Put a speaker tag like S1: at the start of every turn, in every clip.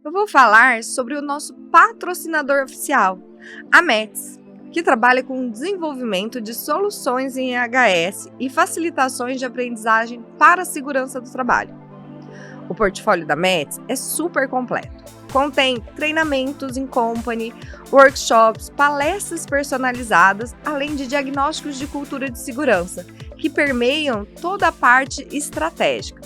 S1: eu vou falar sobre o nosso patrocinador oficial, a METS, que trabalha com o desenvolvimento de soluções em EHS e facilitações de aprendizagem para a segurança do trabalho. O portfólio da METS é super completo. Contém treinamentos em company, workshops, palestras personalizadas, além de diagnósticos de cultura de segurança, que permeiam toda a parte estratégica.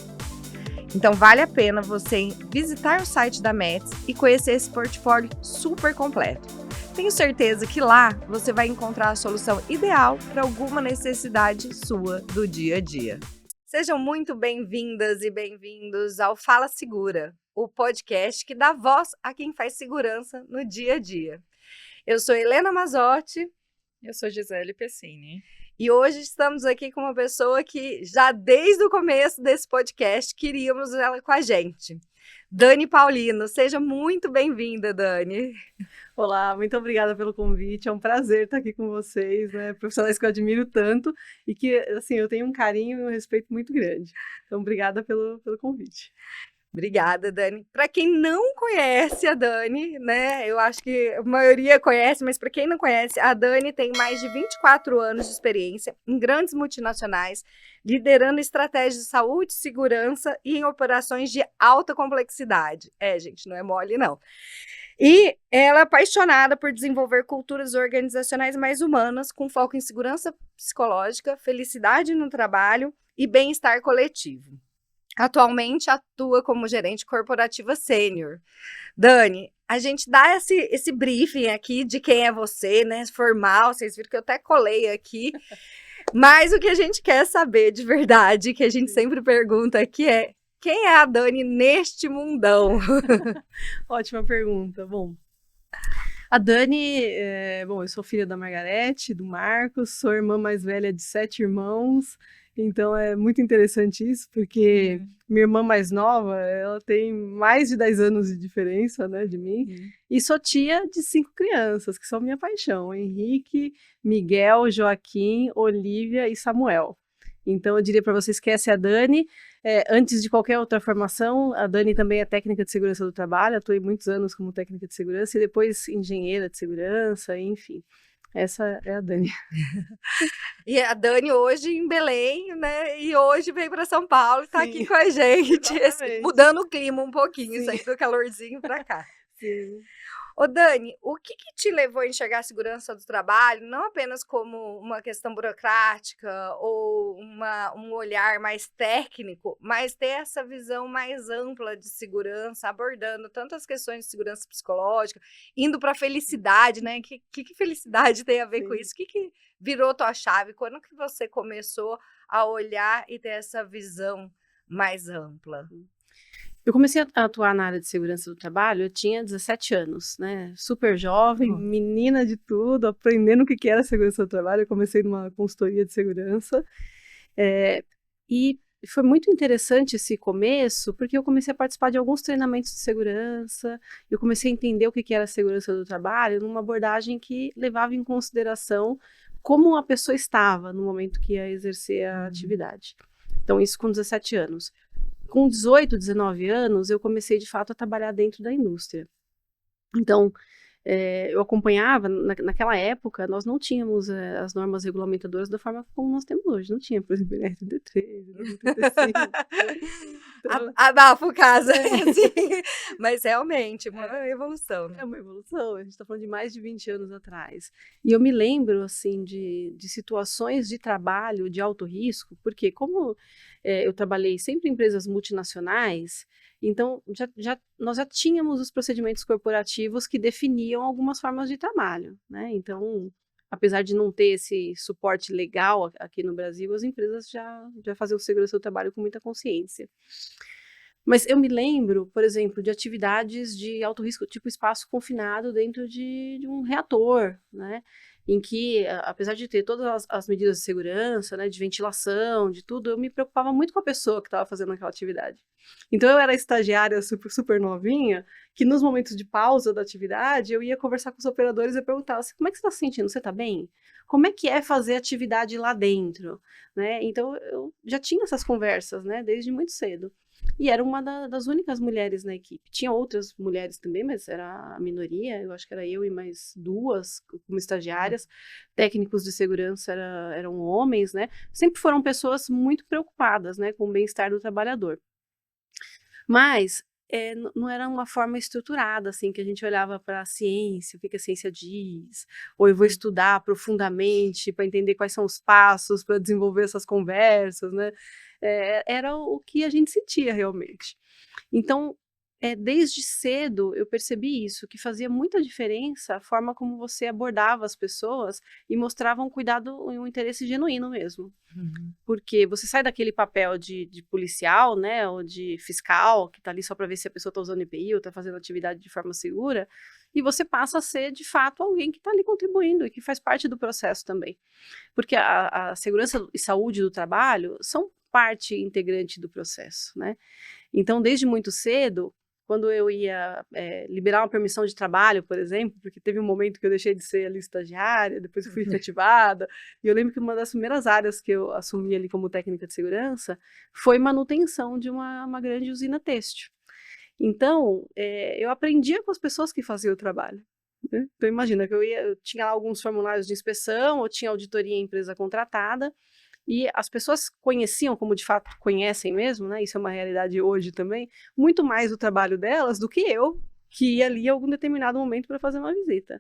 S1: Então vale a pena você visitar o site da METS e conhecer esse portfólio super completo. Tenho certeza que lá você vai encontrar a solução ideal para alguma necessidade sua do dia a dia. Sejam muito bem-vindas e bem-vindos ao Fala Segura, o podcast que dá voz a quem faz segurança no dia a dia. Eu sou Helena Mazzotti.
S2: Eu sou Gisele Pessini.
S1: E hoje estamos aqui com uma pessoa que já desde o começo desse podcast queríamos ela com a gente. Dani Paulino, seja muito bem-vinda, Dani.
S3: Olá, muito obrigada pelo convite, é um prazer estar aqui com vocês, né? Profissionais que eu admiro tanto e que, assim, eu tenho um carinho e um respeito muito grande. Então, obrigada pelo convite.
S1: Obrigada, Dani. Para quem não conhece a Dani, né? Eu acho que a maioria conhece, mas para quem não conhece, a Dani tem mais de 24 anos de experiência em grandes multinacionais, liderando estratégias de saúde, segurança e em operações de alta complexidade. Gente, não é mole, não. E ela é apaixonada por desenvolver culturas organizacionais mais humanas, com foco em segurança psicológica, felicidade no trabalho e bem-estar coletivo. Atualmente atua como gerente corporativa sênior. Dani, a gente dá esse briefing aqui de quem é você, né? Formal, vocês viram que eu até colei aqui. Mas o que a gente quer saber de verdade, que a gente sempre pergunta aqui é: quem é a Dani neste mundão?
S3: Ótima pergunta. Bom, a Dani, eu sou filha da Margarete, do Marcos, sou irmã mais velha de 7 irmãos. Então é muito interessante isso, porque minha irmã mais nova, ela tem mais de 10 anos de diferença, né, de mim, e sou tia de 5 crianças, que são minha paixão: Henrique, Miguel, Joaquim, Olívia e Samuel. Então eu diria para vocês que essa é a Dani. Antes de qualquer outra formação, a Dani também é técnica de segurança do trabalho, atuei muitos anos como técnica de segurança e depois engenheira de segurança, enfim. Essa é a Dani.
S1: E a Dani hoje em Belém, né? E hoje veio para São Paulo e está aqui com a gente, mudando o clima um pouquinho, saindo do calorzinho para cá.
S3: Sim.
S1: Ô Dani, o que te levou a enxergar a segurança do trabalho não apenas como uma questão burocrática ou um olhar mais técnico, mas ter essa visão mais ampla de segurança, abordando tantas questões de segurança psicológica, indo para a felicidade, né? Que felicidade tem a ver com isso? O que virou tua chave? Quando que você começou a olhar e ter essa visão mais ampla?
S3: Eu comecei a atuar na área de segurança do trabalho, eu tinha 17 anos, né? Super jovem, menina de tudo, aprendendo o que era segurança do trabalho. Eu comecei numa consultoria de segurança. E foi muito interessante esse começo, porque eu comecei a participar de alguns treinamentos de segurança, eu comecei a entender o que era segurança do trabalho, numa abordagem que levava em consideração como a pessoa estava no momento que ia exercer a atividade. Então, isso com 17 anos. Com 18, 19 anos, eu comecei, de fato, a trabalhar dentro da indústria. Então, eu acompanhava, naquela época, nós não tínhamos as normas regulamentadoras da forma como nós temos hoje. Não tinha, por exemplo, NTD3, NTD5.
S1: Então, abafa o caso. Assim. Mas, realmente, uma evolução. Né?
S3: É uma evolução. A gente está falando de mais de 20 anos atrás. E eu me lembro, assim, de situações de trabalho de alto risco, porque como eu trabalhei sempre em empresas multinacionais, então nós já tínhamos os procedimentos corporativos que definiam algumas formas de trabalho, né? Então, apesar de não ter esse suporte legal aqui no Brasil, as empresas já faziam segurança do trabalho com muita consciência. Mas eu me lembro, por exemplo, de atividades de alto risco, tipo espaço confinado dentro de um reator, né? Em que, apesar de ter todas as medidas de segurança, né, de ventilação, de tudo, eu me preocupava muito com a pessoa que estava fazendo aquela atividade. Então, eu era estagiária super novinha, que nos momentos de pausa da atividade, eu ia conversar com os operadores e perguntava assim: como é que você está se sentindo? Você está bem? Como é que é fazer atividade lá dentro? Né? Então, eu já tinha essas conversas, né, desde muito cedo. e era uma das únicas mulheres na equipe. Tinha outras mulheres também, mas era a minoria, eu acho que era eu e mais duas como estagiárias, técnicos de segurança eram homens, né? Sempre foram pessoas muito preocupadas, né, com o bem-estar do trabalhador. Mas não era uma forma estruturada, assim, que a gente olhava para a ciência, o que a ciência diz, ou eu vou estudar profundamente para entender quais são os passos para desenvolver essas conversas, né? Era o que a gente sentia realmente. Então, desde cedo eu percebi isso, que fazia muita diferença a forma como você abordava as pessoas e mostrava um cuidado e um interesse genuíno mesmo. Porque você sai daquele papel de policial, né, ou de fiscal, que está ali só para ver se a pessoa está usando EPI ou está fazendo atividade de forma segura, e você passa a ser, de fato, alguém que está ali contribuindo e que faz parte do processo também. Porque a segurança e saúde do trabalho são parte integrante do processo, né? Então, desde muito cedo, quando eu ia liberar uma permissão de trabalho, por exemplo, porque teve um momento que eu deixei de ser ali estagiária, depois eu fui efetivada, e eu lembro que uma das primeiras áreas que eu assumi ali como técnica de segurança foi manutenção de uma grande usina têxtil. Então, eu aprendia com as pessoas que faziam o trabalho, né? Então, imagina que eu tinha lá alguns formulários de inspeção, ou tinha auditoria em empresa contratada, e as pessoas conheciam, como de fato conhecem mesmo, né? Isso é uma realidade hoje também, muito mais o trabalho delas do que eu, que ia ali em algum determinado momento para fazer uma visita.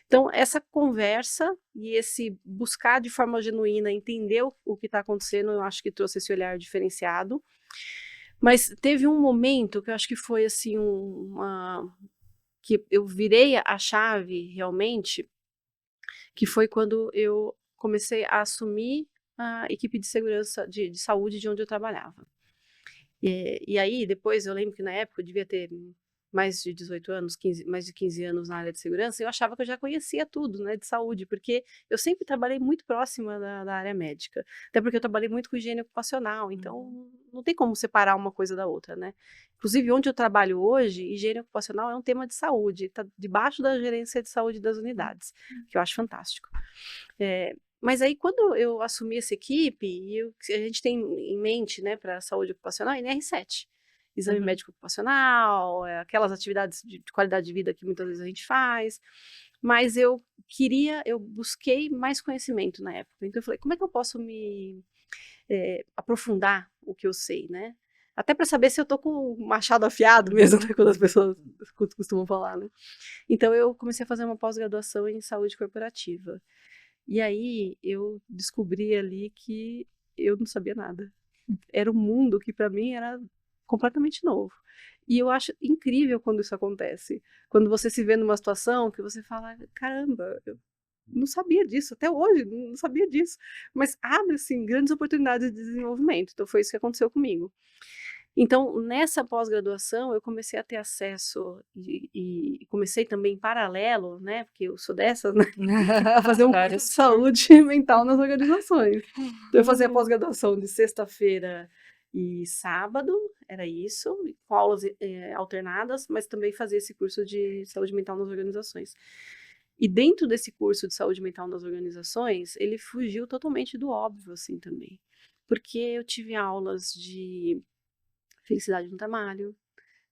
S3: Então, essa conversa e esse buscar de forma genuína entender o que está acontecendo, eu acho que trouxe esse olhar diferenciado. Mas teve um momento que eu acho que foi assim, que eu virei a chave realmente, que foi quando eu comecei a assumir a equipe de segurança de saúde de onde eu trabalhava. E aí, depois, eu lembro que na época eu devia ter mais de 18 anos, mais de 15 anos na área de segurança, eu achava que eu já conhecia tudo, né, de saúde, porque eu sempre trabalhei muito próxima da área médica, até porque eu trabalhei muito com higiene ocupacional, então não tem como separar uma coisa da outra, né. Inclusive, onde eu trabalho hoje, higiene ocupacional é um tema de saúde, está debaixo da gerência de saúde das unidades, que eu acho fantástico. Mas aí, quando eu assumi essa equipe, a gente tem em mente, né, para a saúde ocupacional, NR7, exame médico ocupacional, aquelas atividades de qualidade de vida que muitas vezes a gente faz, mas eu busquei mais conhecimento na época, então eu falei, como é que eu posso me aprofundar o que eu sei, né? Até para saber se eu tô com o machado afiado mesmo, né, quando as pessoas costumam falar, né? Então eu comecei a fazer uma pós-graduação em saúde corporativa. E aí eu descobri ali que eu não sabia nada. Era um mundo que para mim era completamente novo. E eu acho incrível quando isso acontece. Quando você se vê numa situação que você fala, caramba, eu não sabia disso, até hoje não sabia disso. Mas abre, assim, grandes oportunidades de desenvolvimento. Então foi isso que aconteceu comigo. Então, nessa pós-graduação, eu comecei a ter acesso e comecei também em paralelo, né, porque eu sou dessas, né, a fazer um curso de
S2: Vários
S3: saúde mental nas organizações. Então, eu fazia pós-graduação de sexta-feira e sábado, era isso, com aulas alternadas, mas também fazia esse curso de saúde mental nas organizações. E dentro desse curso de saúde mental nas organizações, ele fugiu totalmente do óbvio, assim, também. Porque eu tive aulas de felicidade no trabalho,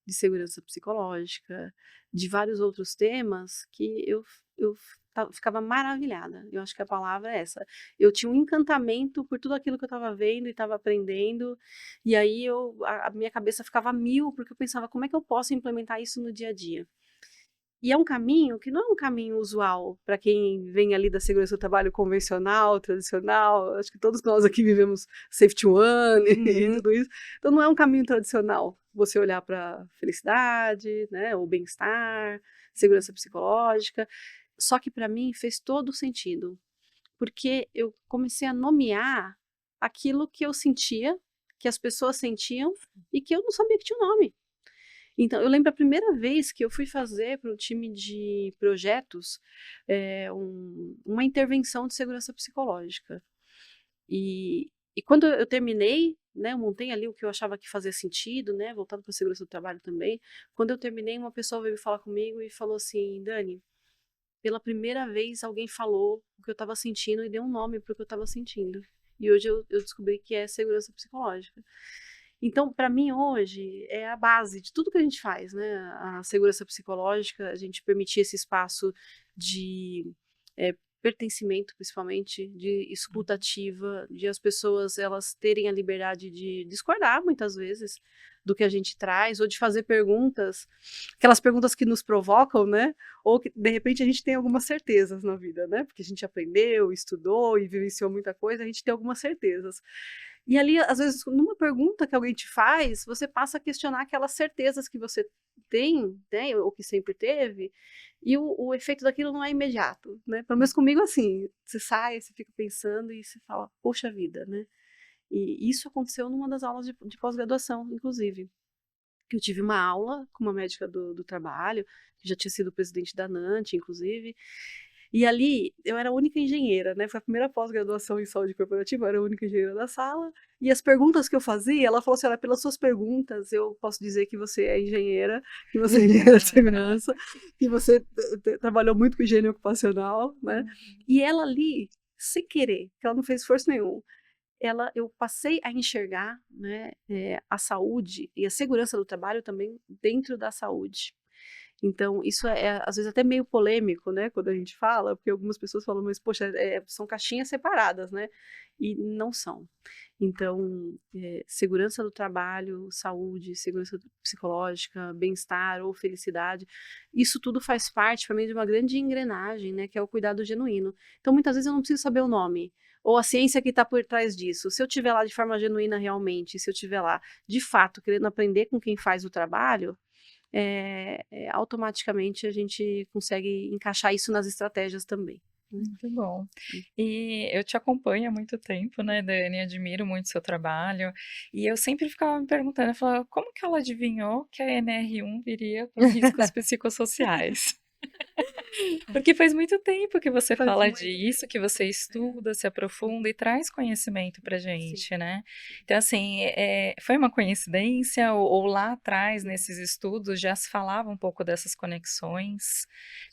S3: de segurança psicológica, de vários outros temas que eu ficava maravilhada. Eu acho que a palavra é essa. Eu tinha um encantamento por tudo aquilo que eu estava vendo e estava aprendendo, e aí a minha cabeça ficava a mil, porque eu pensava, como é que eu posso implementar isso no dia a dia? E é um caminho que não é um caminho usual para quem vem ali da segurança do trabalho convencional, tradicional. Acho que todos nós aqui vivemos Safety One e tudo isso. Então não é um caminho tradicional você olhar para felicidade, né, o bem-estar, segurança psicológica. Só que para mim fez todo sentido, porque eu comecei a nomear aquilo que eu sentia, que as pessoas sentiam e que eu não sabia que tinha um nome. Então, eu lembro a primeira vez que eu fui fazer para o time de projetos uma intervenção de segurança psicológica. E quando eu terminei, né, eu montei ali o que eu achava que fazia sentido, né, voltado para a segurança do trabalho também. Quando eu terminei, uma pessoa veio falar comigo e falou assim, Dani, pela primeira vez alguém falou o que eu estava sentindo e deu um nome para o que eu estava sentindo. E hoje eu descobri que é segurança psicológica. Então, para mim, hoje, é a base de tudo que a gente faz, né? A segurança psicológica, a gente permitir esse espaço de pertencimento, principalmente, de escuta ativa, de as pessoas elas terem a liberdade de discordar, muitas vezes, do que a gente traz, ou de fazer perguntas, aquelas perguntas que nos provocam, né? Ou que, de repente, a gente tem algumas certezas na vida, né? Porque a gente aprendeu, estudou e vivenciou muita coisa, a gente tem algumas certezas. E ali, às vezes, numa pergunta que alguém te faz, você passa a questionar aquelas certezas que você tem, né, ou que sempre teve, e o efeito daquilo não é imediato, né? Pelo menos comigo, assim, você sai, você fica pensando e você fala, poxa vida, né? E isso aconteceu numa das aulas de pós-graduação, inclusive. Que eu tive uma aula com uma médica do trabalho, que já tinha sido presidente da NANT, inclusive, e ali eu era a única engenheira, né? Foi a primeira pós-graduação em saúde corporativa, eu era a única engenheira da sala. E as perguntas que eu fazia, ela falou assim: olha, pelas suas perguntas, eu posso dizer que você é engenheira, que você é engenheira de segurança, que você trabalhou muito com higiene ocupacional, né? E ela ali, sem querer, que ela não fez esforço nenhum, eu passei a enxergar, né, a saúde e a segurança do trabalho também dentro da saúde. Então, isso às vezes até meio polêmico, né, quando a gente fala, porque algumas pessoas falam, mas poxa, são caixinhas separadas, né? E não são. Então, segurança do trabalho, saúde, segurança psicológica, bem-estar ou felicidade, isso tudo faz parte para mim de uma grande engrenagem, né, que é o cuidado genuíno. Então, muitas vezes eu não preciso saber o nome, ou a ciência que está por trás disso. Se eu estiver lá de forma genuína realmente, se eu estiver lá, de fato, querendo aprender com quem faz o trabalho, automaticamente a gente consegue encaixar isso nas estratégias também.
S2: Muito bom. E eu te acompanho há muito tempo, né, Dani? Admiro muito o seu trabalho. E eu sempre ficava me perguntando, eu falava, como que ela adivinhou que a NR1 viria com riscos psicossociais? Porque faz muito tempo que você
S3: Faz
S2: fala
S3: muito
S2: disso, que você estuda, se aprofunda e traz conhecimento pra
S3: Sim.
S2: gente, né? Então, assim, foi uma coincidência ou lá atrás, nesses estudos, já se falava um pouco dessas conexões?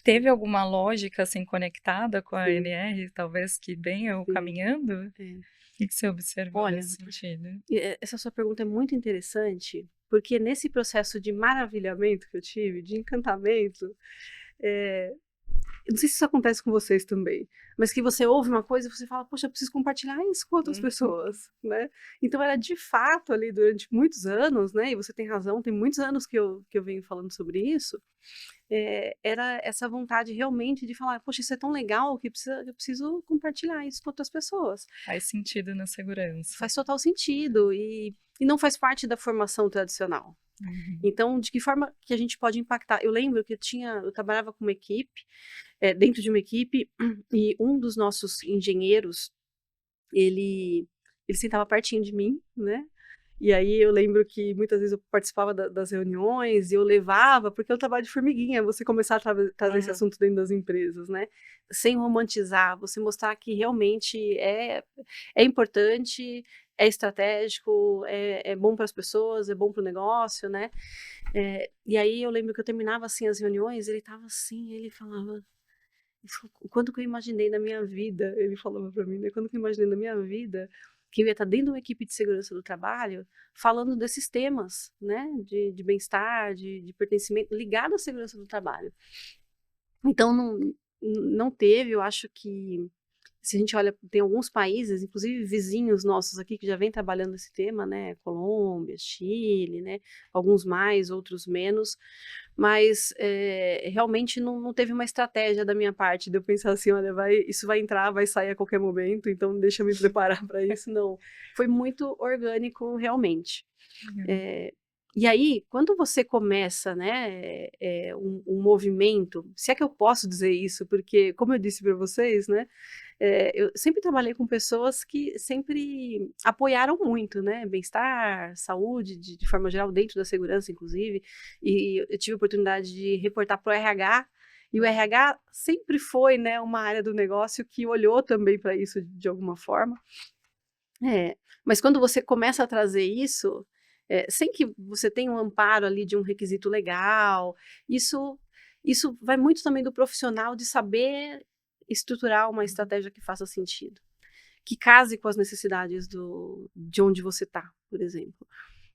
S2: Teve alguma lógica, assim, conectada com a
S3: Sim.
S2: NR, talvez, que venha
S3: Sim.
S2: caminhando? O que você observou
S3: Olha,
S2: nesse sentido?
S3: essa sua pergunta é muito interessante, porque nesse processo de maravilhamento que eu tive, de encantamento, eu não sei se isso acontece com vocês também, mas que você ouve uma coisa e você fala, poxa, eu preciso compartilhar isso com outras pessoas, né? Então era de fato ali durante muitos anos, né? E você tem razão, tem muitos anos que eu venho falando sobre isso. Era essa vontade realmente de falar, poxa, isso é tão legal que eu preciso compartilhar isso com outras pessoas.
S2: Faz sentido na segurança.
S3: Faz total sentido e não faz parte da formação tradicional. Então, de que forma que a gente pode impactar? Eu lembro que eu trabalhava com uma equipe, dentro de uma equipe, e um dos nossos engenheiros, ele sentava pertinho de mim, né? E aí eu lembro que muitas vezes eu participava das reuniões e eu levava, porque é um trabalho de formiguinha, você começar a trazer esse assunto dentro das empresas, né? Sem romantizar, você mostrar que realmente é importante, é estratégico, é bom para as pessoas, é bom para o negócio, né? E aí eu lembro que eu terminava assim as reuniões, ele estava assim, ele falava, quando que eu imaginei na minha vida, ele falava para mim, né? Quando que eu imaginei na minha vida que eu ia estar dentro de uma equipe de segurança do trabalho falando desses temas, né? De bem-estar, de pertencimento, ligado à segurança do trabalho. Então, não teve, eu acho que se a gente olha, tem alguns países, inclusive vizinhos nossos aqui, que já vem trabalhando esse tema, né? Colômbia, Chile, né? Alguns mais, outros menos, mas realmente não teve uma estratégia da minha parte de eu pensar assim, olha, isso vai entrar, vai sair a qualquer momento, então deixa eu me preparar para isso, não. Foi muito orgânico, realmente. E aí, quando você começa, né, um movimento, se é que eu posso dizer isso, porque, como eu disse para vocês, né, eu sempre trabalhei com pessoas que sempre apoiaram muito, né, bem-estar, saúde, de forma geral, dentro da segurança, inclusive, e eu tive a oportunidade de reportar para o RH, e o RH sempre foi, né, uma área do negócio que olhou também para isso de alguma forma. Mas quando você começa a trazer isso, sem que você tenha um amparo ali de um requisito legal, isso vai muito também do profissional de saber estruturar uma estratégia que faça sentido, que case com as necessidades de onde você está, por exemplo.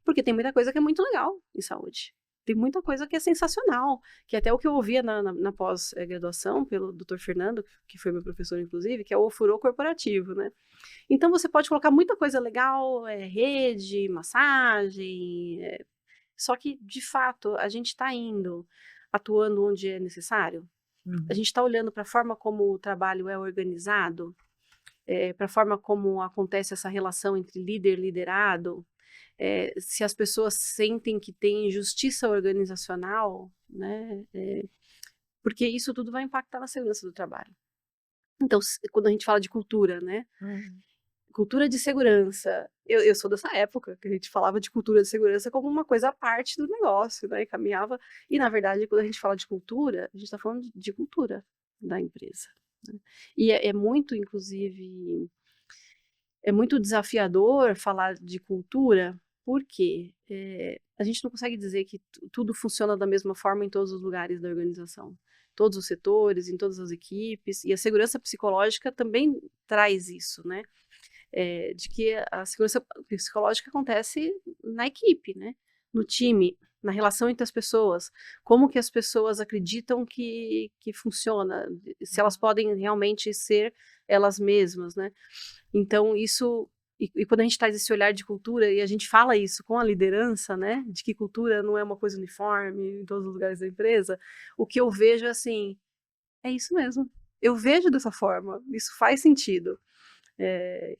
S3: Porque tem muita coisa que é muito legal em saúde. Tem muita coisa que é sensacional, que até o que eu ouvia na pós-graduação pelo Dr. Fernando, que foi meu professor inclusive, que é o ofurô corporativo, né? Então você pode colocar muita coisa legal, rede, massagem, só que de fato a gente está indo, atuando onde é necessário. A gente está olhando para a forma como o trabalho é organizado, para a forma como acontece essa relação entre líder e liderado, se as pessoas sentem que tem justiça organizacional, né? Porque isso tudo vai impactar na segurança do trabalho. Então, quando a gente fala de cultura, né? Cultura de segurança. Eu sou dessa época que a gente falava de cultura de segurança como uma coisa à parte do negócio, né? E caminhava. E, na verdade, quando a gente fala de cultura, a gente está falando de cultura da empresa, né? E é muito, inclusive, é muito desafiador falar de cultura, porque a gente não consegue dizer que tudo funciona da mesma forma em todos os lugares da organização, todos os setores, em todas as equipes, e a segurança psicológica também traz isso, né? De que a segurança psicológica acontece na equipe, né? No time, na relação entre as pessoas, como que as pessoas acreditam que funciona, se elas podem realmente ser elas mesmas, né? Então, isso, e quando a gente traz esse olhar de cultura, e a gente fala isso com a liderança, né, de que cultura não é uma coisa uniforme em todos os lugares da empresa, o que eu vejo é assim, é isso mesmo, eu vejo dessa forma, isso faz sentido.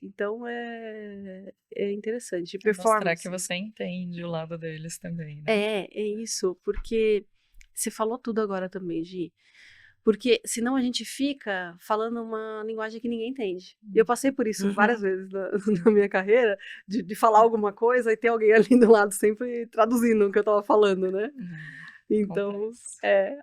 S3: Então, é interessante.
S2: É mostrar que
S3: Performance.
S2: você entende o lado deles também, né?
S3: É isso, porque você falou tudo agora também, Gi. Porque senão a gente fica falando uma linguagem que ninguém entende. E eu passei por isso várias vezes na minha carreira, de falar alguma coisa e ter alguém ali do lado sempre traduzindo o que eu estava falando, né? Então,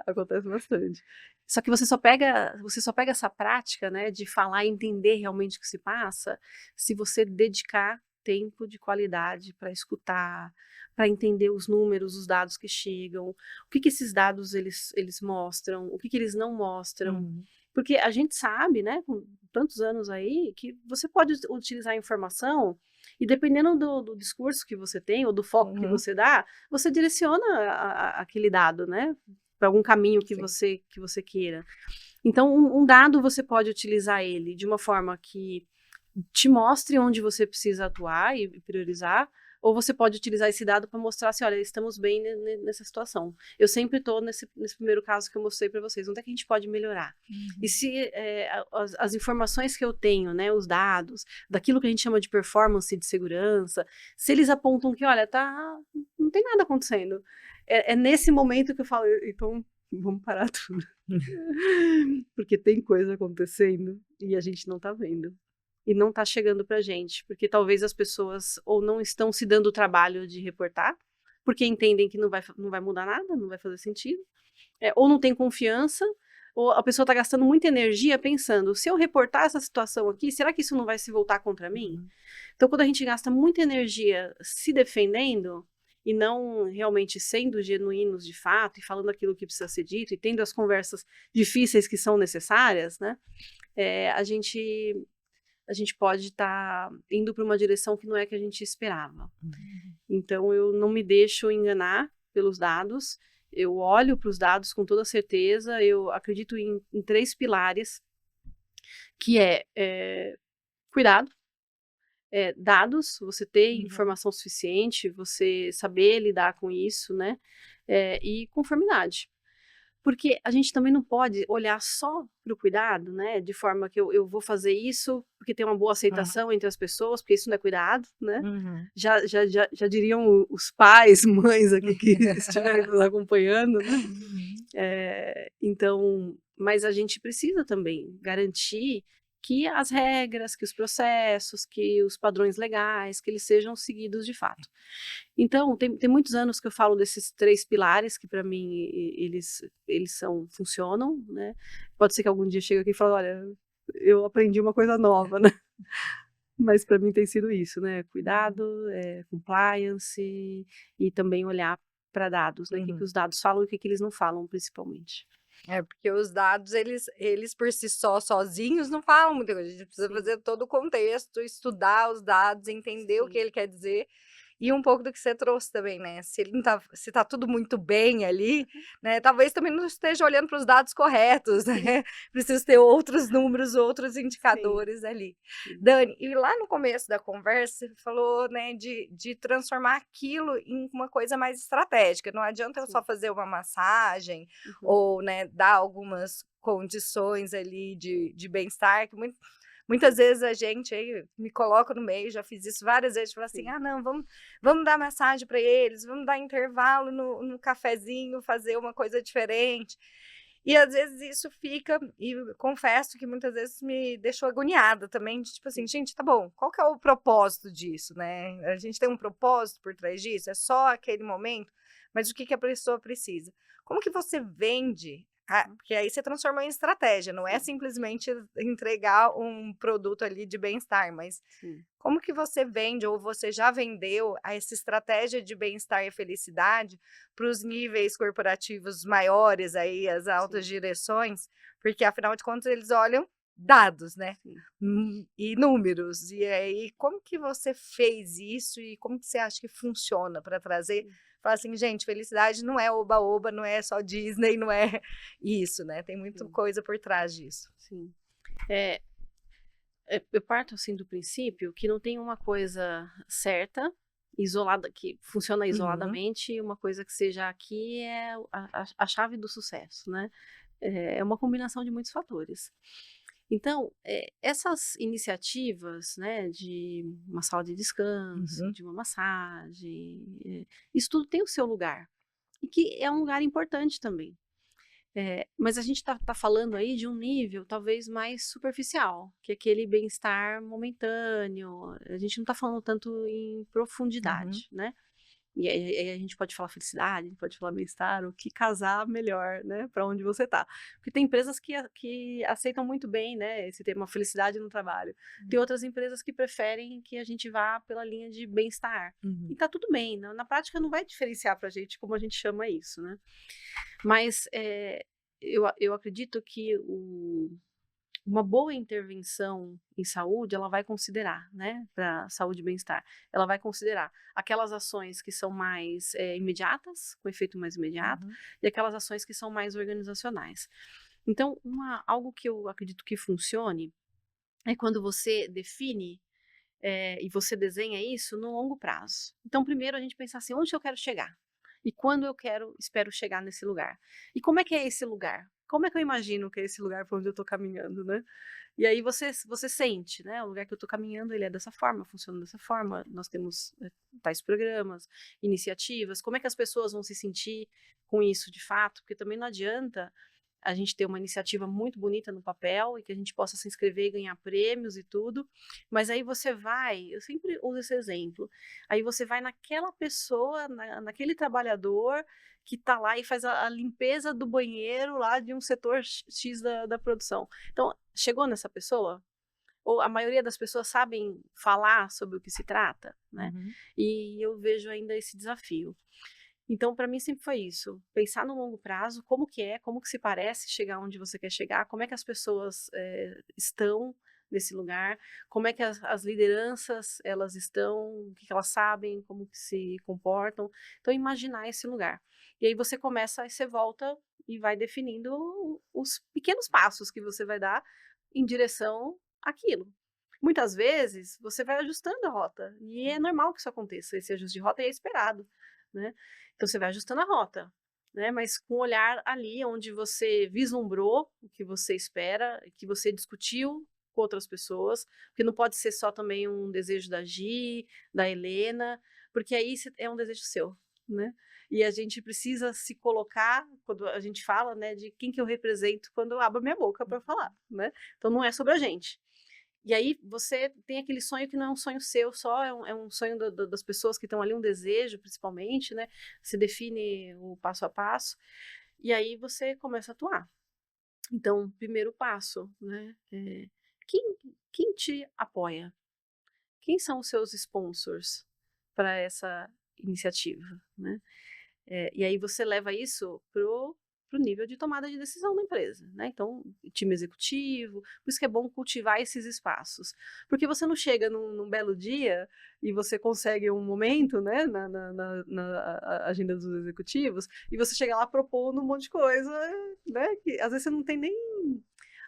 S3: acontece bastante. Só que você só pega essa prática, né, de falar e entender realmente o que se passa, se você dedicar tempo de qualidade para escutar, para entender os números, os dados que chegam, o que esses dados eles mostram, o que eles não mostram. Porque a gente sabe, né, com tantos anos aí, que você pode utilizar a informação e dependendo do discurso que você tem ou do foco que você dá, você direciona aquele dado, né, para algum caminho que você queira. Então, um dado você pode utilizar ele de uma forma que te mostre onde você precisa atuar e priorizar, ou você pode utilizar esse dado para mostrar assim, olha, estamos bem nessa situação. Eu sempre estou nesse primeiro caso que eu mostrei para vocês, onde é que a gente pode melhorar? E se as informações que eu tenho, né, os dados, daquilo que a gente chama de performance de segurança, se eles apontam que, olha, não tem nada acontecendo, é nesse momento que eu falo, então vamos parar tudo. Porque tem coisa acontecendo e a gente não está vendo. E não está chegando para a gente, porque talvez as pessoas ou não estão se dando o trabalho de reportar, porque entendem que não vai mudar nada, não vai fazer sentido, ou não tem confiança, ou a pessoa está gastando muita energia pensando, se eu reportar essa situação aqui, será que isso não vai se voltar contra mim? Então, quando a gente gasta muita energia se defendendo, e não realmente sendo genuínos de fato, e falando aquilo que precisa ser dito, e tendo as conversas difíceis que são necessárias, né, a gente pode estar indo para uma direção que não é que a gente esperava. Então, eu não me deixo enganar pelos dados, eu olho para os dados com toda certeza, eu acredito em 3 pilares, que cuidado, dados, você ter informação suficiente, você saber lidar com isso, né, e conformidade. Porque a gente também não pode olhar só para o cuidado, né, de forma que eu vou fazer isso porque tem uma boa aceitação entre as pessoas, porque isso não é cuidado, né? Já diriam os pais, mães aqui que estiverem nos acompanhando, né? Então, mas a gente precisa também garantir que as regras, que os processos, que os padrões legais, que eles sejam seguidos de fato. Então, tem muitos anos que eu falo desses 3 pilares que para mim eles funcionam, né? Pode ser que algum dia chegue aqui e fale, olha, eu aprendi uma coisa nova, né? Mas para mim tem sido isso, né? Cuidado, compliance e também olhar para dados, né? O que os dados falam e o que eles não falam, principalmente.
S1: Porque os dados, eles por si só, sozinhos, não falam muita coisa. A gente precisa fazer todo o contexto, estudar os dados, entender o que ele quer dizer. E um pouco do que você trouxe também, né, se tá tudo muito bem ali, né, talvez também não esteja olhando para os dados corretos, né,
S3: Sim,
S1: precisa ter outros números, outros
S3: sim,
S1: indicadores ali.
S3: sim,
S1: Dani, e lá no começo da conversa você falou, né, de transformar aquilo em uma coisa mais estratégica, não adianta eu só
S3: sim.
S1: fazer uma massagem
S3: Uhum,
S1: ou, né, dar algumas condições ali de bem-estar que muitas
S3: sim,
S1: vezes a gente aí me coloca no meio, já fiz isso várias vezes, falar assim:
S3: sim,
S1: "Ah não, vamos dar massagem para eles, vamos dar intervalo no cafezinho, fazer uma coisa diferente". E às vezes isso fica e confesso que muitas vezes me deixou agoniada também, de tipo assim:
S3: sim,
S1: "Gente, tá bom, qual que é o propósito disso, né? A gente tem um propósito por trás disso? É só aquele momento? Mas o que que a pessoa precisa?". Como que você vende
S3: uhum,
S1: porque aí você transformou em estratégia, não é
S3: sim,
S1: simplesmente entregar um produto ali de bem-estar, mas
S3: sim,
S1: como que você vende ou você já vendeu essa estratégia de bem-estar e felicidade para os níveis corporativos maiores aí, as altas
S3: sim,
S1: direções? Porque afinal de contas eles olham dados, né,
S3: sim.
S1: e números. E aí como que você fez isso e como que você acha que funciona para trazer
S3: Sim,
S1: falar assim: "Gente, felicidade não é oba-oba, não é só Disney, não é isso, né, tem muita
S3: sim,
S1: coisa por trás disso".
S3: sim. É, eu parto, assim, do princípio que não tem uma coisa certa, isolada, que funciona
S1: Uhum,
S3: isoladamente, e uma coisa que seja aqui é a chave do sucesso, né. É uma combinação de muitos fatores. Então, essas iniciativas, né, de uma sala de descanso,
S1: uhum,
S3: de uma massagem, isso tudo tem o seu lugar, e que é um lugar importante também. Mas a gente está falando aí de um nível talvez mais superficial, que é aquele bem-estar momentâneo, a gente não está falando tanto em
S1: uhum.
S3: profundidade, né. E aí a gente pode falar felicidade, a gente pode falar bem-estar, o que casar melhor, né, para onde você tá. Porque tem empresas que aceitam muito bem, né, esse tema felicidade no trabalho. Tem outras empresas que preferem que a gente vá pela linha de bem-estar. E
S1: Uhum.
S3: tá tudo bem, na prática não vai diferenciar pra gente como a gente chama isso, né. Mas, eu acredito que uma boa intervenção em saúde, ela vai considerar, né, para saúde e bem-estar, ela vai considerar aquelas ações que são mais, imediatas, com efeito mais imediato,
S1: Uhum,
S3: e aquelas ações que são mais organizacionais. Então, algo que eu acredito que funcione, é quando você define, e você desenha isso no longo prazo. Então, primeiro a gente pensar assim: "Onde eu quero chegar? E quando espero chegar nesse lugar? E como é que é esse lugar? Como é que eu imagino que é esse lugar para onde eu estou caminhando, né?" E aí você sente, né, o lugar que eu estou caminhando ele é dessa forma, funciona dessa forma, nós temos, tais programas, iniciativas, como é que as pessoas vão se sentir com isso de fato, porque também não adianta a gente ter uma iniciativa muito bonita no papel e que a gente possa se inscrever e ganhar prêmios e tudo, mas aí você vai, eu sempre uso esse exemplo, aí você vai naquela pessoa, naquele trabalhador que está lá e faz a limpeza do banheiro lá de um setor X da produção. Então, chegou nessa pessoa? Ou a maioria das pessoas sabem falar sobre o que se trata, né?
S1: uhum.
S3: E eu vejo ainda esse desafio. Então, para mim sempre foi isso, pensar no longo prazo, como que se parece chegar onde você quer chegar, como é que as pessoas, estão nesse lugar, como é que as lideranças elas estão, o que que elas sabem, como que se comportam. Então, imaginar esse lugar. E aí aí você volta e vai definindo os pequenos passos que você vai dar em direção àquilo. Muitas vezes, você vai ajustando a rota, e é normal que isso aconteça, esse ajuste de rota é esperado, né. Então você vai ajustando a rota, né, mas com o olhar ali onde você vislumbrou o que você espera, que você discutiu com outras pessoas, porque não pode ser só também um desejo da Gi, da Helena, porque aí é um desejo seu, né. E a gente precisa se colocar, quando a gente fala, né, de quem que eu represento quando eu abro minha boca para falar, né. Então não é sobre a gente. E aí você tem aquele sonho que não é um sonho seu só, é um sonho das pessoas que estão ali, um desejo principalmente, né, você define o passo a passo, e aí você começa a atuar. Então, primeiro passo, né, quem quem te apoia? Quem são os seus sponsors para essa iniciativa, né? E aí você leva isso para o nível de tomada de decisão da empresa, né? Então, time executivo, por isso que é bom cultivar esses espaços. Porque você não chega num belo dia e você consegue um momento, né, na agenda dos executivos, e você chega lá propondo um monte de coisa, né, que às vezes você não tem nem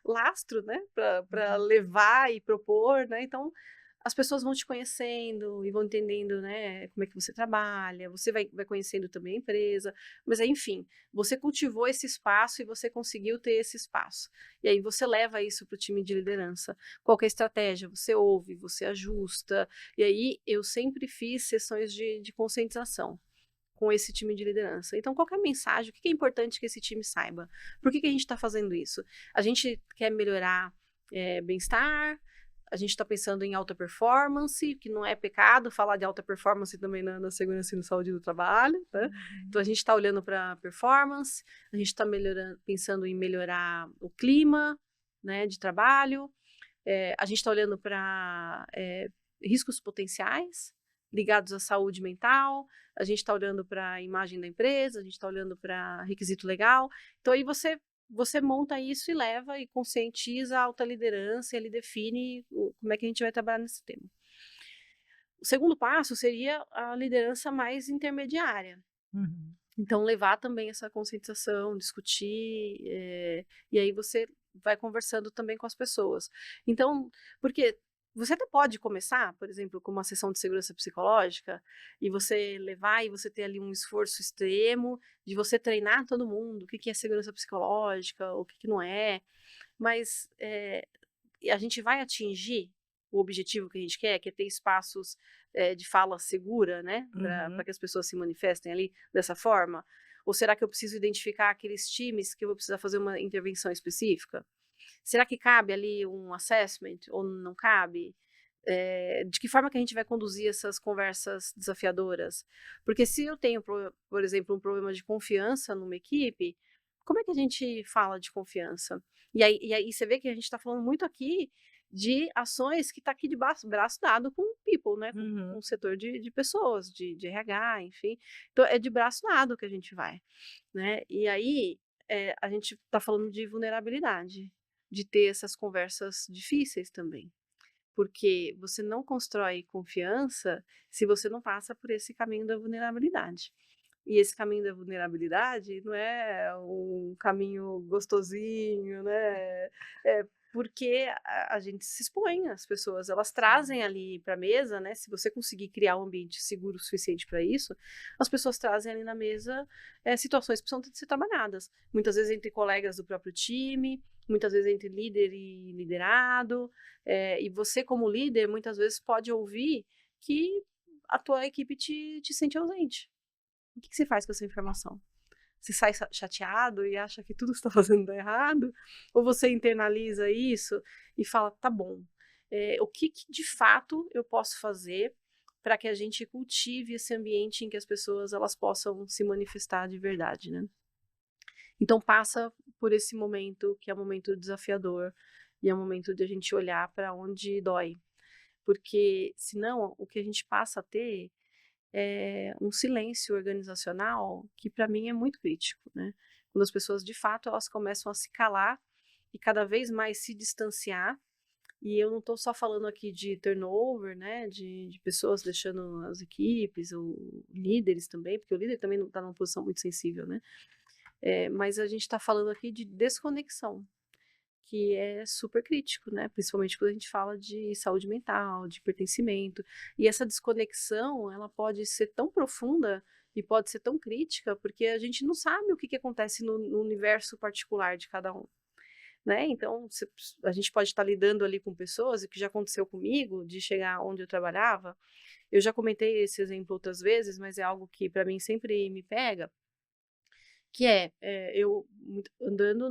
S3: lastro, né, para levar e propor, né? Então, as pessoas vão te conhecendo e vão entendendo, né, como é que você trabalha, você vai conhecendo também a empresa, mas aí, enfim, você cultivou esse espaço e você conseguiu ter esse espaço. E aí você leva isso para o time de liderança. Qual que é a estratégia? Você ouve, você ajusta. E aí eu sempre fiz sessões de conscientização com esse time de liderança. Então, qual que é a mensagem? O que é importante que esse time saiba? Por que a gente está fazendo isso? A gente quer melhorar bem-estar, a gente está pensando em alta performance, que não é pecado falar de alta performance também na segurança e na saúde do trabalho, né? Então, a gente está olhando para performance, a gente está pensando em melhorar o clima, né, de trabalho, a gente está olhando para riscos potenciais ligados à saúde mental, a gente está olhando para a imagem da empresa, a gente está olhando para requisito legal. Então, aí você monta isso e leva e conscientiza a alta liderança e ele define como é que a gente vai trabalhar nesse tema. O segundo passo seria a liderança mais intermediária. Então, levar também essa conscientização, discutir, e aí você vai conversando também com as pessoas. Então, porque você até pode começar, por exemplo, com uma sessão de segurança psicológica, e você levar e você ter ali um esforço extremo de você treinar todo mundo, o que é segurança psicológica, o que não é, mas a gente vai atingir o objetivo que a gente quer, que é ter espaços de fala segura, né, para que as pessoas se manifestem ali dessa forma? Ou será que eu preciso identificar aqueles times que eu vou precisar fazer uma intervenção específica? Será que cabe ali um assessment ou não cabe? De que forma que a gente vai conduzir essas conversas desafiadoras? Porque se eu tenho, por exemplo, um problema de confiança numa equipe, como é que a gente fala de confiança? E aí você vê que a gente está falando muito aqui de ações que está aqui de braço dado com o people, né? Com o setor de pessoas, de RH, enfim. Então, é de braço dado que a gente vai, né? E aí, a gente está falando de vulnerabilidade, de ter essas conversas difíceis também. Porque você não constrói confiança se você não passa por esse caminho da vulnerabilidade. E esse caminho da vulnerabilidade não é um caminho gostosinho, né? Porque a gente se expõe, as pessoas, elas trazem ali para a mesa, né? Se você conseguir criar um ambiente seguro o suficiente para isso, as pessoas trazem ali na mesa situações que precisam ser trabalhadas. Muitas vezes entre colegas do próprio time, muitas vezes entre líder e liderado, e você como líder, muitas vezes pode ouvir que a tua equipe te sente ausente. O que você faz com essa informação? Você sai chateado e acha que tudo que você está fazendo está errado? Ou você internaliza isso e fala, tá bom, o que de fato eu posso fazer para que a gente cultive esse ambiente em que as pessoas elas possam se manifestar de verdade, né? Então passa por esse momento que é um momento desafiador e é um momento de a gente olhar para onde dói. Porque senão o que a gente passa a ter um silêncio organizacional que para mim é muito crítico, né? Quando as pessoas de fato elas começam a se calar e cada vez mais se distanciar, e eu não estou só falando aqui de turnover, né, de pessoas deixando as equipes, ou líderes também, porque o líder também não está numa posição muito sensível, né? Mas a gente está falando aqui de desconexão, que é super crítico, né? Principalmente quando a gente fala de saúde mental, de pertencimento. E essa desconexão, ela pode ser tão profunda e pode ser tão crítica, porque a gente não sabe o que acontece no universo particular de cada um, né? Então, a gente pode estar lidando ali com pessoas, e o que já aconteceu comigo, de chegar onde eu trabalhava, eu já comentei esse exemplo outras vezes, mas é algo que para mim sempre me pega, que eu andando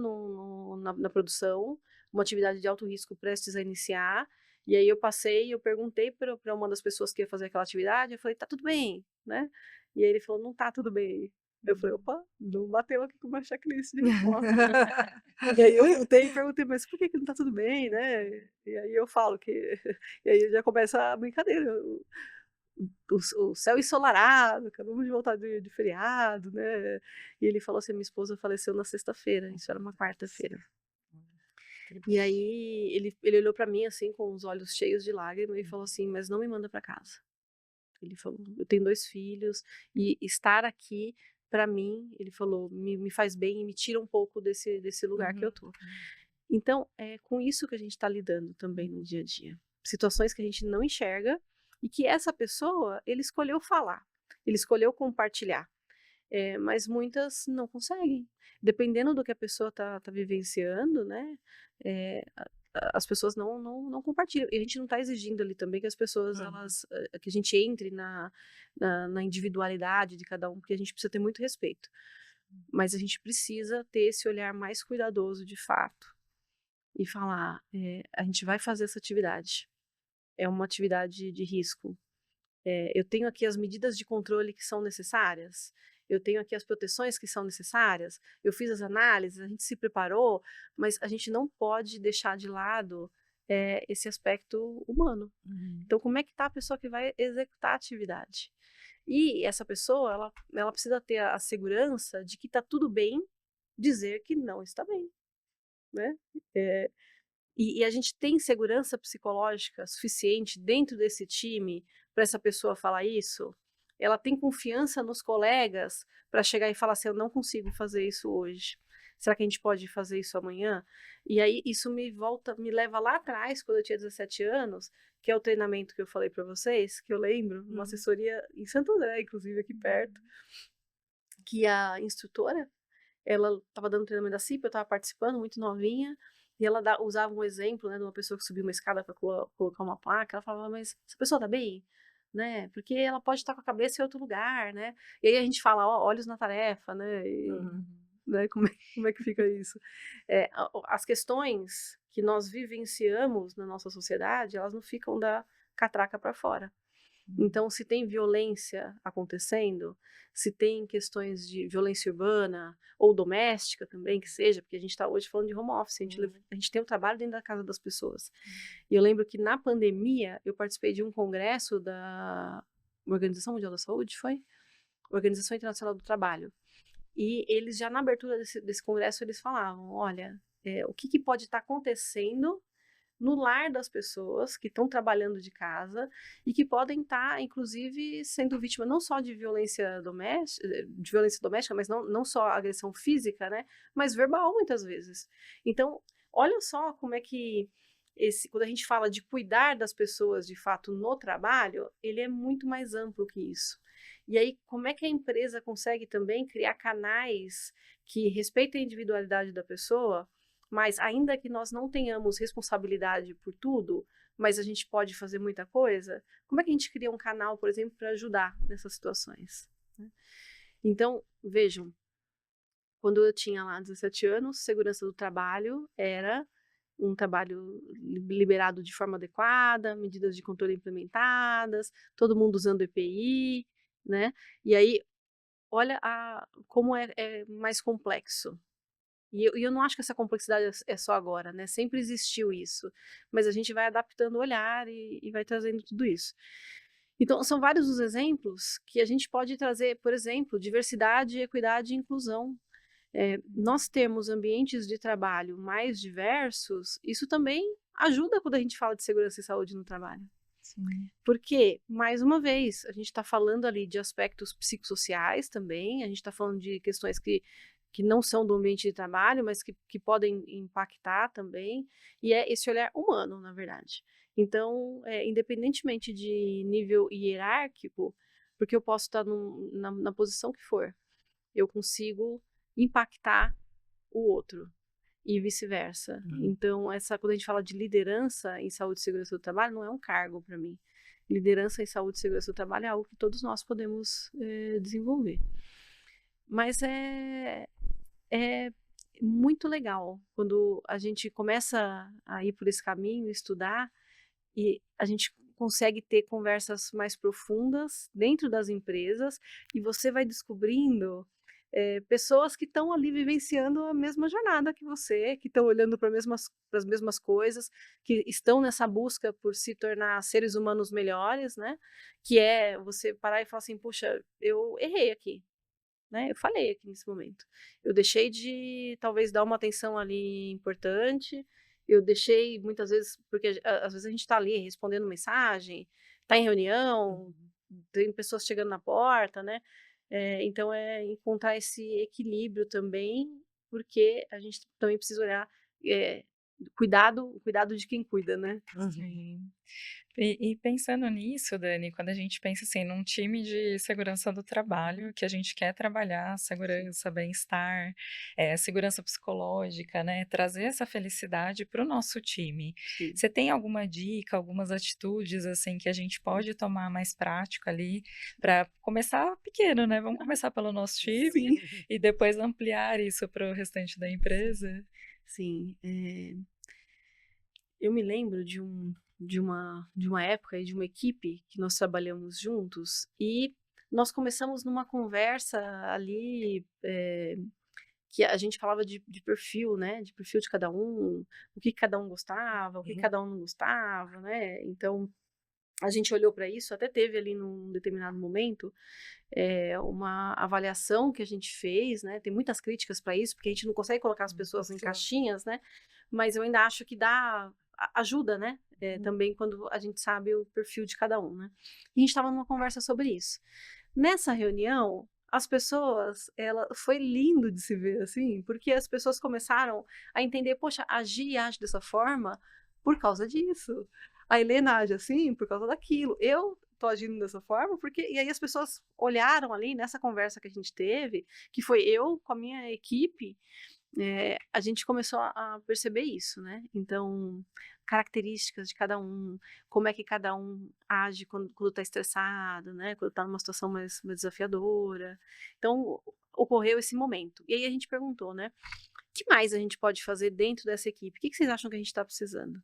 S3: na produção, uma atividade de alto risco prestes a iniciar, e aí eu perguntei para uma das pessoas que ia fazer aquela atividade, eu falei, tá tudo bem, né? E aí ele falou, não tá tudo bem. Eu falei, opa, não bateu aqui com o meu checklist de resposta. E aí eu perguntei, mas por que não tá tudo bem, né? E aí eu falo que... E aí já começa a brincadeira. o céu ensolarado, acabamos de voltar de feriado, né? E ele falou assim: minha esposa faleceu na sexta-feira, isso era uma quarta-feira. E aí ele olhou para mim assim com os olhos cheios de lágrimas e falou assim: mas não me manda para casa. Ele falou: eu tenho 2 filhos e estar aqui para mim, ele falou, me faz bem e me tira um pouco desse lugar que eu tô. Então, é com isso que a gente está lidando também no dia a dia. Situações que a gente não enxerga e que essa pessoa, ele escolheu falar, ele escolheu compartilhar, mas muitas não conseguem. Dependendo do que a pessoa tá vivenciando, né, as pessoas não compartilham. E a gente não está exigindo ali também que as pessoas, que a gente entre na individualidade de cada um, porque a gente precisa ter muito respeito. Mas a gente precisa ter esse olhar mais cuidadoso de fato e falar, a gente vai fazer essa atividade. É uma atividade de risco. Eu tenho aqui as medidas de controle que são necessárias, eu tenho aqui as proteções que são necessárias, eu fiz as análises, a gente se preparou, mas a gente não pode deixar de lado esse aspecto humano. Então, como é que está a pessoa que vai executar a atividade? E essa pessoa, ela precisa ter a segurança de que está tudo bem dizer que não está bem, né? E a gente tem segurança psicológica suficiente dentro desse time para essa pessoa falar isso? Ela tem confiança nos colegas para chegar e falar assim: eu não consigo fazer isso hoje. Será que a gente pode fazer isso amanhã? E aí isso me leva lá atrás, quando eu tinha 17 anos, que é o treinamento que eu falei para vocês, que eu lembro, uma assessoria em Santo André, inclusive aqui perto, que a instrutora, ela estava dando treinamento da CIP, eu estava participando, muito novinha, e ela usava um exemplo, né, de uma pessoa que subiu uma escada para colocar uma placa. Ela falava: mas essa pessoa tá bem? Né? Porque ela pode estar com a cabeça em outro lugar, né? E aí a gente fala: ó, olhos na tarefa, né? Né? Como é que fica isso? As questões que nós vivenciamos na nossa sociedade, elas não ficam da catraca para fora. Então, se tem violência acontecendo, se tem questões de violência urbana ou doméstica também, que seja, porque a gente está hoje falando de home office, a gente tem o trabalho dentro da casa das pessoas. E eu lembro que na pandemia, eu participei de um congresso da Organização Mundial da Saúde, foi? Organização Internacional do Trabalho. E eles já na abertura desse congresso, eles falavam: olha, o que pode estar acontecendo no lar das pessoas que estão trabalhando de casa e que podem estar, inclusive, sendo vítima não só de violência doméstica, mas não só agressão física, né, mas verbal muitas vezes. Então, olha só como é que quando a gente fala de cuidar das pessoas de fato no trabalho, ele é muito mais amplo que isso. E aí, como é que a empresa consegue também criar canais que respeitem a individualidade da pessoa, mas ainda que nós não tenhamos responsabilidade por tudo, mas a gente pode fazer muita coisa, como é que a gente cria um canal, por exemplo, para ajudar nessas situações? Né? Então, vejam, quando eu tinha lá 17 anos, segurança do trabalho era um trabalho liberado de forma adequada, medidas de controle implementadas, todo mundo usando EPI, né? E aí, olha como é mais complexo. E eu não acho que essa complexidade é só agora, né? Sempre existiu isso. Mas a gente vai adaptando o olhar e vai trazendo tudo isso. Então, são vários os exemplos que a gente pode trazer, por exemplo, diversidade, equidade e inclusão. Nós temos ambientes de trabalho mais diversos, isso também ajuda quando a gente fala de segurança e saúde no trabalho.
S2: Sim.
S3: Porque, mais uma vez, a gente está falando ali de aspectos psicossociais também, a gente está falando de questões que não são do ambiente de trabalho, mas que podem impactar também, e é esse olhar humano, na verdade. Então, independentemente de nível hierárquico, porque eu posso estar na posição que for, eu consigo impactar o outro e vice-versa. Então, quando a gente fala de liderança em saúde e segurança do trabalho, não é um cargo para mim. Liderança em saúde e segurança do trabalho é algo que todos nós podemos desenvolver. Mas é muito legal quando a gente começa a ir por esse caminho, estudar, e a gente consegue ter conversas mais profundas dentro das empresas, e você vai descobrindo pessoas que estão ali vivenciando a mesma jornada que você, que estão olhando para as mesmas coisas, que estão nessa busca por se tornar seres humanos melhores, né? Que é você parar e falar assim, puxa, eu errei aqui, né? Eu falei aqui nesse momento. Eu deixei de talvez dar uma atenção ali importante. Eu deixei muitas vezes, porque às vezes a gente está ali respondendo mensagem, está em reunião, tem pessoas chegando na porta, né? Então é encontrar esse equilíbrio também, porque a gente também precisa olhar, é, cuidado de quem cuida, né?
S2: Sim. E pensando nisso, Dani, quando a gente pensa assim, num time de segurança do trabalho, que a gente quer trabalhar segurança, bem-estar, segurança psicológica, né? Trazer essa felicidade para o nosso time.
S3: Sim.
S2: Você tem alguma dica, algumas atitudes assim que a gente pode tomar mais prático ali para começar pequeno, né? Vamos começar pelo nosso time
S3: Sim.
S2: e depois ampliar isso para o restante da empresa?
S3: Sim, eu me lembro de uma época e de uma equipe que nós trabalhamos juntos e nós começamos numa conversa ali, que a gente falava de perfil, né? De perfil de cada um, o que cada um gostava, o que cada um não gostava, né? Então a gente olhou para isso, até teve ali num determinado momento uma avaliação que a gente fez, né? Tem muitas críticas para isso, porque a gente não consegue colocar as pessoas em caixinhas, né? Mas eu ainda acho que ajuda, né? Também quando a gente sabe o perfil de cada um, né? E a gente estava numa conversa sobre isso. Nessa reunião, as pessoas, foi lindo de se ver, assim, porque as pessoas começaram a entender, poxa, agir e age dessa forma por causa disso. A Helena age assim por causa daquilo. Eu tô agindo dessa forma porque... E aí as pessoas olharam ali nessa conversa que a gente teve, que foi eu com a minha equipe, a gente começou a perceber isso, né? Então, características de cada um, como é que cada um age quando está estressado, né? Quando está numa situação mais desafiadora. Então, ocorreu esse momento. E aí a gente perguntou, né? O que mais a gente pode fazer dentro dessa equipe? O que vocês acham que a gente está precisando?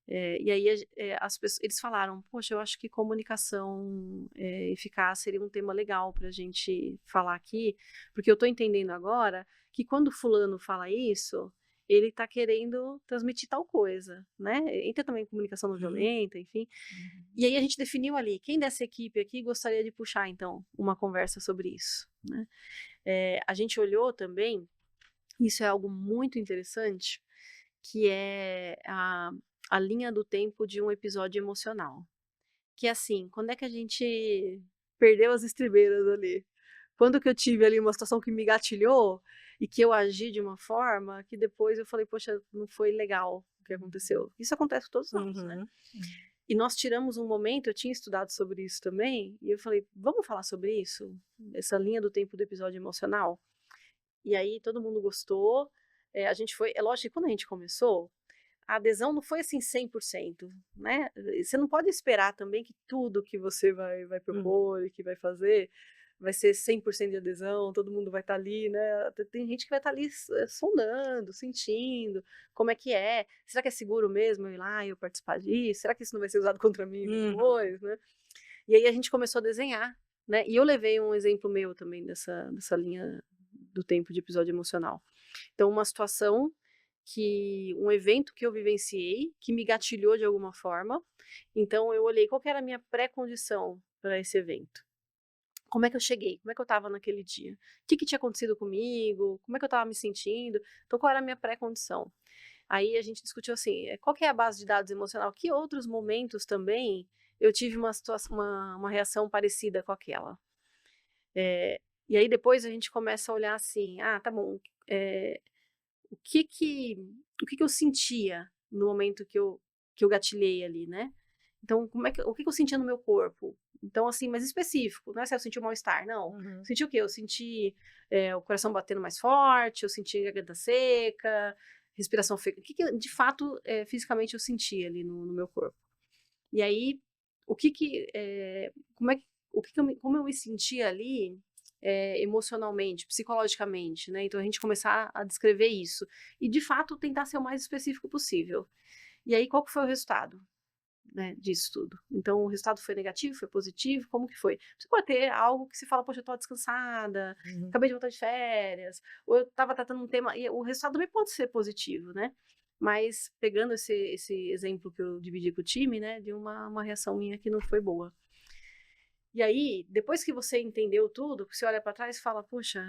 S3: E aí eles falaram, poxa, eu acho que comunicação eficaz seria um tema legal para a gente falar aqui, porque eu estou entendendo agora que quando fulano fala isso, ele está querendo transmitir tal coisa, né? Entra também comunicação não violenta, enfim. E aí a gente definiu ali, quem dessa equipe aqui gostaria de puxar, então, uma conversa sobre isso, né? A gente olhou também, isso é algo muito interessante, que é a linha do tempo de um episódio emocional. Que é assim, quando é que a gente perdeu as estribeiras ali? Quando que eu tive ali uma situação que me gatilhou e que eu agi de uma forma que depois eu falei, poxa, não foi legal o que aconteceu. Isso acontece todos nós, né? E nós tiramos um momento, eu tinha estudado sobre isso também, e eu falei, vamos falar sobre isso? Essa linha do tempo do episódio emocional? E aí todo mundo gostou, a gente foi, é lógico que quando a gente começou, a adesão não foi assim 100%, né? Você não pode esperar também que tudo que você vai propor e que vai fazer vai ser 100% de adesão, todo mundo vai estar ali, né? Tem gente que vai estar ali sondando, sentindo como é que é. Será que é seguro mesmo eu ir lá e eu participar disso? Será que isso não vai ser usado contra mim depois, né? E aí a gente começou a desenhar, né? E eu levei um exemplo meu também dessa linha do tempo de episódio emocional. Então, uma situação um evento que eu vivenciei, que me gatilhou de alguma forma. Então eu olhei qual que era a minha pré-condição para esse evento. Como é que eu cheguei? Como é que eu estava naquele dia? O que tinha acontecido comigo? Como é que eu estava me sentindo? Então, qual era a minha pré-condição? Aí a gente discutiu assim, qual que é a base de dados emocional? Que outros momentos também eu tive uma situação, uma reação parecida com aquela? E aí depois a gente começa a olhar assim, tá bom, o que que eu sentia no momento que eu gatilhei ali, né? Então, o que eu sentia no meu corpo? Então, assim, mais específico, não é se eu senti um mal-estar, não. Senti o quê? Eu senti o coração batendo mais forte, eu senti a garganta seca, respiração seca. O que de fato, fisicamente eu senti ali no meu corpo? E aí, o que que, como é que, como eu me sentia ali, emocionalmente, psicologicamente, né? Então a gente começar a descrever isso e de fato tentar ser o mais específico possível. E aí qual que foi o resultado? né, disso tudo. Então, o resultado foi negativo, foi positivo, como que foi? Você pode ter algo que você fala, poxa, eu tô descansada, acabei de voltar de férias, ou eu estava tratando um tema, e o resultado também pode ser positivo, né? Mas pegando esse exemplo que eu dividi com o time, né, de uma reação minha que não foi boa. E aí, depois que você entendeu tudo, você olha para trás e fala, poxa,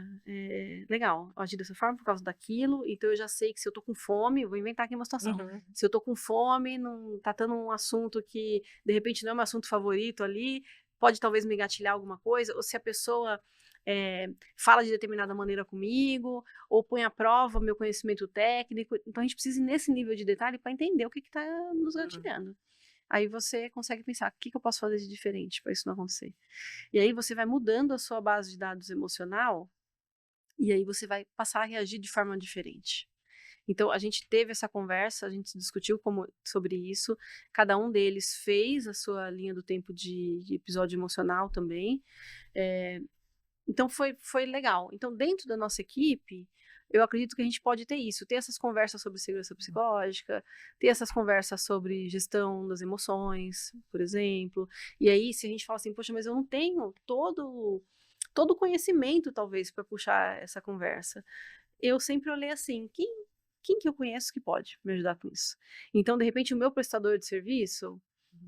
S3: legal, eu agi dessa forma por causa daquilo, então eu já sei que se eu tô com fome, eu vou inventar aqui uma situação. Se eu tô com fome, não tratando um assunto que, de repente, não é meu assunto favorito ali, pode talvez me gatilhar alguma coisa, ou se a pessoa fala de determinada maneira comigo, ou põe à prova meu conhecimento técnico. Então, a gente precisa ir nesse nível de detalhe para entender o que está nos gatilhando. Aí você consegue pensar, o que eu posso fazer de diferente para isso não acontecer? E aí você vai mudando a sua base de dados emocional, e aí você vai passar a reagir de forma diferente. Então, a gente teve essa conversa, a gente discutiu sobre isso, cada um deles fez a sua linha do tempo de episódio emocional também, então foi legal. Então, dentro da nossa equipe, eu acredito que a gente pode ter isso, ter essas conversas sobre segurança psicológica, ter essas conversas sobre gestão das emoções, por exemplo. E aí, se a gente fala assim, poxa, mas eu não tenho todo o conhecimento, talvez, para puxar essa conversa. Eu sempre olhei assim, quem que eu conheço que pode me ajudar com isso? Então, de repente, o meu prestador de serviço,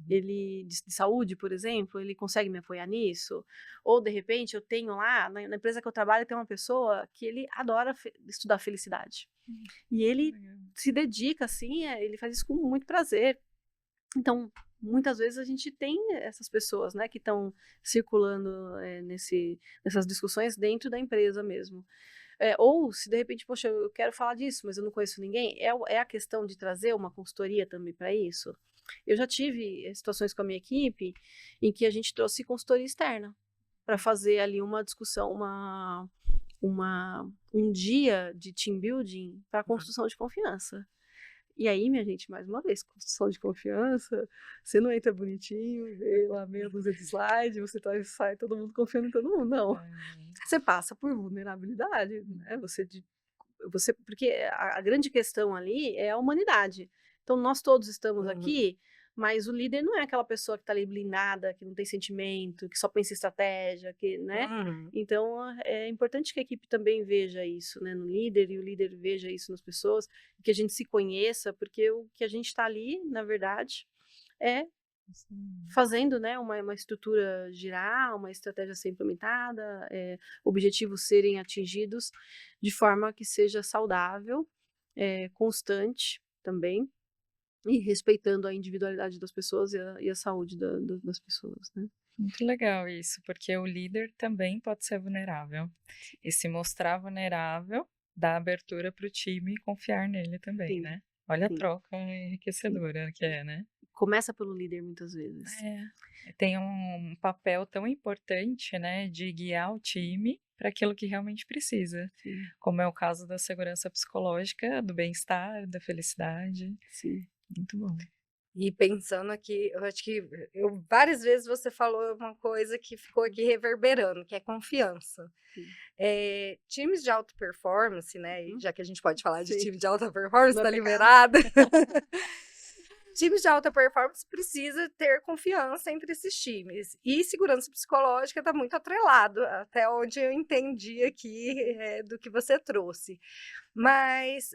S3: ele de saúde, por exemplo, ele consegue me apoiar nisso? Ou, de repente, eu tenho lá, na empresa que eu trabalho, tem uma pessoa que ele adora estudar felicidade. E ele se dedica, assim, ele faz isso com muito prazer. Então, muitas vezes a gente tem essas pessoas, né, que estão circulando nessas discussões dentro da empresa mesmo. Ou se de repente, poxa, eu quero falar disso, mas eu não conheço ninguém, é a questão de trazer uma consultoria também para isso. Eu já tive situações com a minha equipe em que a gente trouxe consultoria externa para fazer ali uma discussão, um dia de team building para construção de confiança. E aí, minha gente, mais uma vez, construção de confiança, você não entra bonitinho, vê lá meia dúzia de slide, você sai todo mundo confiando em todo mundo, não. Você passa por vulnerabilidade, né? Porque a grande questão ali é a humanidade. Então, nós todos estamos aqui, mas o líder não é aquela pessoa que está ali blindada, que não tem sentimento, que só pensa em estratégia, né? Então, é importante que a equipe também veja isso, né, no líder, e o líder veja isso nas pessoas, que a gente se conheça, porque o que a gente está ali, na verdade, é fazendo, né, uma estrutura girar, uma estratégia ser implementada, objetivos serem atingidos de forma que seja saudável, constante também, e respeitando a individualidade das pessoas e a saúde das pessoas, né?
S2: Muito legal isso, porque o líder também pode ser vulnerável. E se mostrar vulnerável, dá abertura para o time confiar nele também,
S3: Sim,
S2: né? Olha a
S3: sim.
S2: troca enriquecedora que é, né?
S3: Começa pelo líder muitas vezes.
S2: Tem um papel tão importante, né, de guiar o time para aquilo que realmente precisa.
S3: Sim.
S2: Como é o caso da segurança psicológica, do bem-estar, da felicidade.
S3: Sim.
S2: Muito bom.
S1: E pensando aqui, eu acho que várias vezes você falou uma coisa que ficou aqui reverberando, que é confiança. Times de alta performance, né? Já que a gente pode falar de time de alta performance, tá liberada. Times de alta performance precisa ter confiança entre esses times. E segurança psicológica está muito atrelado, até onde eu entendi aqui do que você trouxe. Mas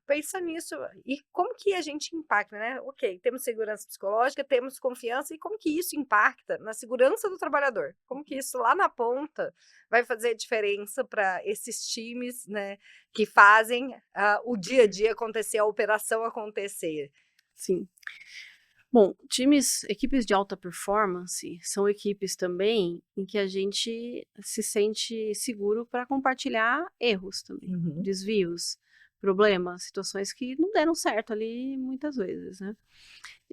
S1: pensa nisso, e como que a gente impacta, né? Ok, temos segurança psicológica, temos confiança, e como que isso impacta na segurança do trabalhador? Como que isso lá na ponta vai fazer diferença para esses times, né, que fazem o dia a dia acontecer, a operação acontecer?
S3: Sim. Bom, equipes de alta performance são equipes também em que a gente se sente seguro para compartilhar erros também, desvios, problemas, situações que não deram certo ali muitas vezes, né?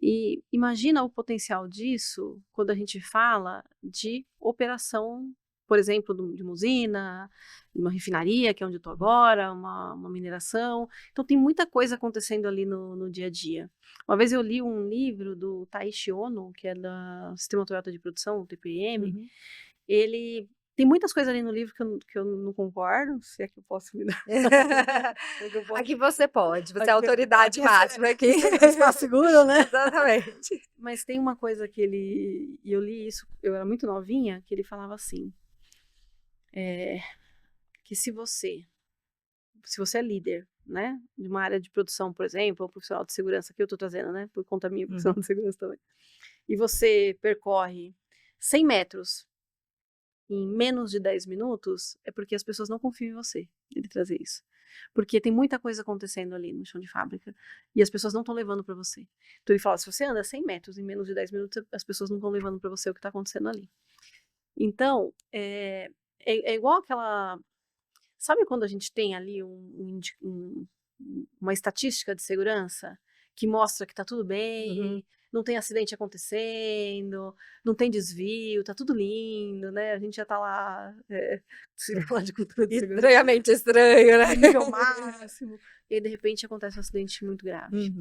S3: E imagina o potencial disso quando a gente fala de operação, por exemplo, de uma usina, de uma refinaria, que é onde eu estou agora, uma mineração. Então, tem muita coisa acontecendo ali no dia a dia. Uma vez eu li um livro do Taiichi Ohno, que é do Sistema Toyota de Produção, o TPM. Ele Tem muitas coisas ali no livro que eu não concordo, se é que eu posso me dar. Se é que eu posso-
S1: Aqui você pode, você é a
S3: Aqui-
S1: autoridade
S3: aqui é-
S1: máxima aqui.
S3: Espaço seguro, né?
S1: Exatamente.
S3: Mas tem uma coisa que e eu li isso, eu era muito novinha, que ele falava assim, que se você é líder, né, de uma área de produção, por exemplo, ou profissional de segurança, que eu estou trazendo, né, por conta minha, profissional de segurança também, e você percorre 100 metros em menos de 10 minutos, é porque as pessoas não confiam em você, ele trazer isso. Porque tem muita coisa acontecendo ali no chão de fábrica e as pessoas não estão levando para você. Então ele fala, se você anda 100 metros em menos de 10 minutos, as pessoas não estão levando para você o que está acontecendo ali. Então, é igual aquela... Sabe quando a gente tem ali uma estatística de segurança que mostra que está tudo bem, não tem acidente acontecendo, não tem desvio, tá tudo lindo, né? A gente já tá lá, se fala de cultura de segurança,
S1: Estranhamente estranho, né?
S3: nível máximo, e aí de repente acontece um acidente muito grave.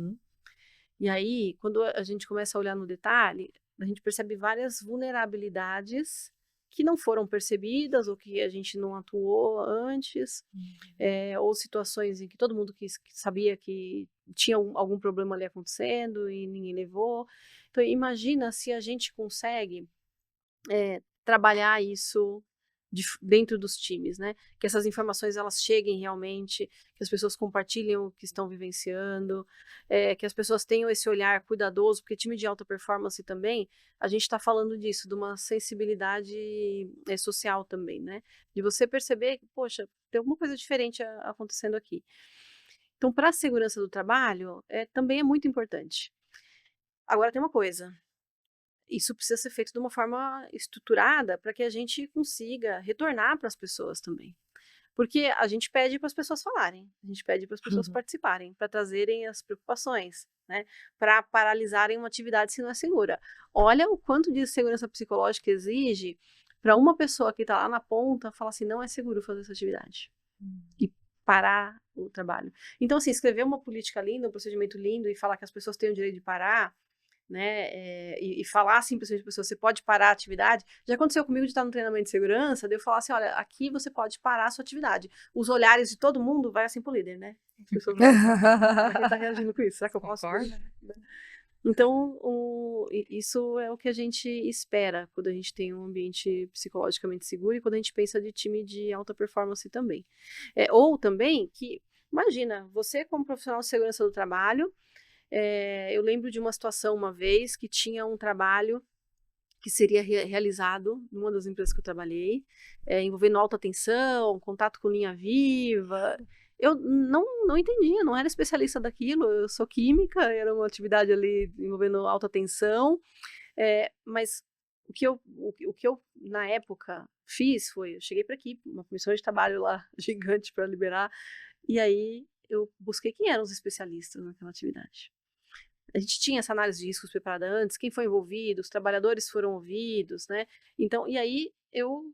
S3: E aí, quando a gente começa a olhar no detalhe, a gente percebe várias vulnerabilidades que não foram percebidas ou que a gente não atuou antes, ou situações em que todo mundo que sabia que tinha algum problema ali acontecendo e ninguém levou. Então, imagina se a gente consegue trabalhar isso dentro dos times, né? Que essas informações elas cheguem realmente, que as pessoas compartilhem o que estão vivenciando, que as pessoas tenham esse olhar cuidadoso, porque time de alta performance também, a gente está falando disso, de uma sensibilidade social também, né? De você perceber que, poxa, tem alguma coisa diferente acontecendo aqui. Então, para a segurança do trabalho, também é muito importante. Agora tem uma coisa, isso precisa ser feito de uma forma estruturada para que a gente consiga retornar para as pessoas também. Porque a gente pede para as pessoas falarem, a gente pede para as pessoas participarem, para trazerem as preocupações, né? Para paralisarem uma atividade se não é segura. Olha o quanto de segurança psicológica exige para uma pessoa que está lá na ponta falar assim, não é seguro fazer essa atividade. E parar o trabalho. Então, assim, escrever uma política linda, um procedimento lindo e falar que as pessoas têm o direito de parar, né, e falar simplesmente para a pessoa, você pode parar a atividade. Já aconteceu comigo de estar no treinamento de segurança, de eu falar assim, olha, aqui você pode parar a sua atividade. Os olhares de todo mundo vai assim pro líder, né? As pessoas vão, quem tá reagindo com isso? Será que eu posso? Então, isso é o que a gente espera quando a gente tem um ambiente psicologicamente seguro e quando a gente pensa de time de alta performance também. Ou também que, imagina, você como profissional de segurança do trabalho, eu lembro de uma situação uma vez que tinha um trabalho que seria realizado numa das empresas que eu trabalhei, envolvendo alta tensão, contato com linha viva. Eu não entendia, não era especialista daquilo, eu sou química, era uma atividade ali envolvendo alta tensão, mas o que eu, na época, fiz foi, eu cheguei para a equipe, uma comissão de trabalho lá gigante para liberar, e aí eu busquei quem eram os especialistas naquela atividade. A gente tinha essa análise de riscos preparada antes, quem foi envolvido, os trabalhadores foram ouvidos, né? Então, e aí eu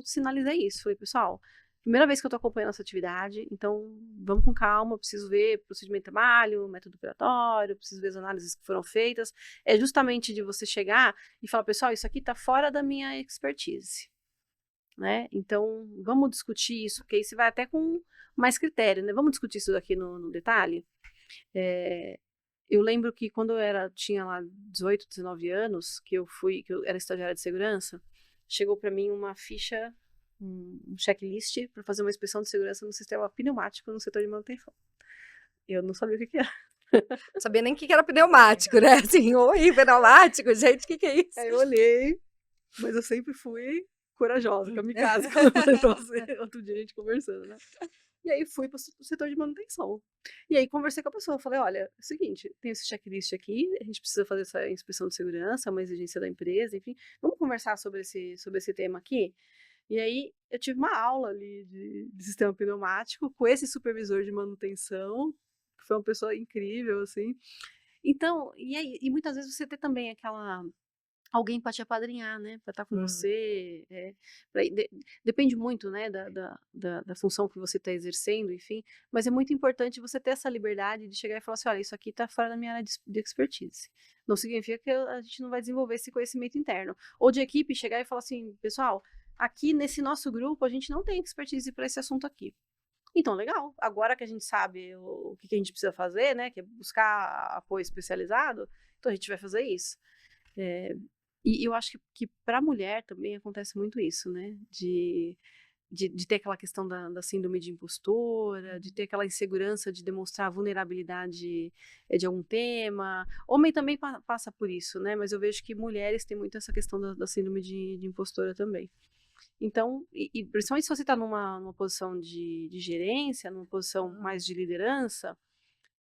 S3: sinalizei isso, falei, pessoal, primeira vez que eu estou acompanhando essa atividade, então vamos com calma, preciso ver procedimento de trabalho, método operatório, preciso ver as análises que foram feitas, é justamente de você chegar e falar, pessoal, isso aqui está fora da minha expertise, né? Então, vamos discutir isso, porque aí você vai até com mais critério, né? Vamos discutir isso daqui no detalhe? Eu lembro que quando eu tinha lá 18, 19 anos, que eu era estagiária de segurança, chegou para mim uma ficha, um checklist para fazer uma inspeção de segurança no sistema pneumático no setor de manutenção. Eu não sabia o que era.
S1: Não sabia nem o que era pneumático, né? Assim, oi, pneumático, gente, o que é isso?
S3: Aí eu olhei, mas eu sempre fui corajosa, kamikaze, quando eu falei pra você, outro dia a gente conversando, né? E aí fui para o setor de manutenção. E aí conversei com a pessoa, falei, olha, é o seguinte, tem esse checklist aqui, a gente precisa fazer essa inspeção de segurança, uma exigência da empresa, enfim, vamos conversar sobre esse tema aqui? E aí eu tive uma aula ali de sistema pneumático com esse supervisor de manutenção, que foi uma pessoa incrível, assim. Então, e muitas vezes você tem também alguém para te apadrinhar, né, para estar com você, depende muito, né, da função que você está exercendo, enfim, mas é muito importante você ter essa liberdade de chegar e falar assim, olha, isso aqui está fora da minha área de expertise. Não significa que a gente não vai desenvolver esse conhecimento interno. Ou de equipe, chegar e falar assim, pessoal, aqui nesse nosso grupo a gente não tem expertise para esse assunto aqui. Então, legal. Agora que a gente sabe o que a gente precisa fazer, né, que é buscar apoio especializado, então a gente vai fazer isso. E eu acho que para a mulher também acontece muito isso, né, de ter aquela questão da síndrome de impostora, de ter aquela insegurança de demonstrar a vulnerabilidade de algum tema. Homem também passa por isso, né, mas eu vejo que mulheres têm muito essa questão da síndrome de impostora também. Então, e principalmente se você está numa posição de gerência, numa posição mais de liderança,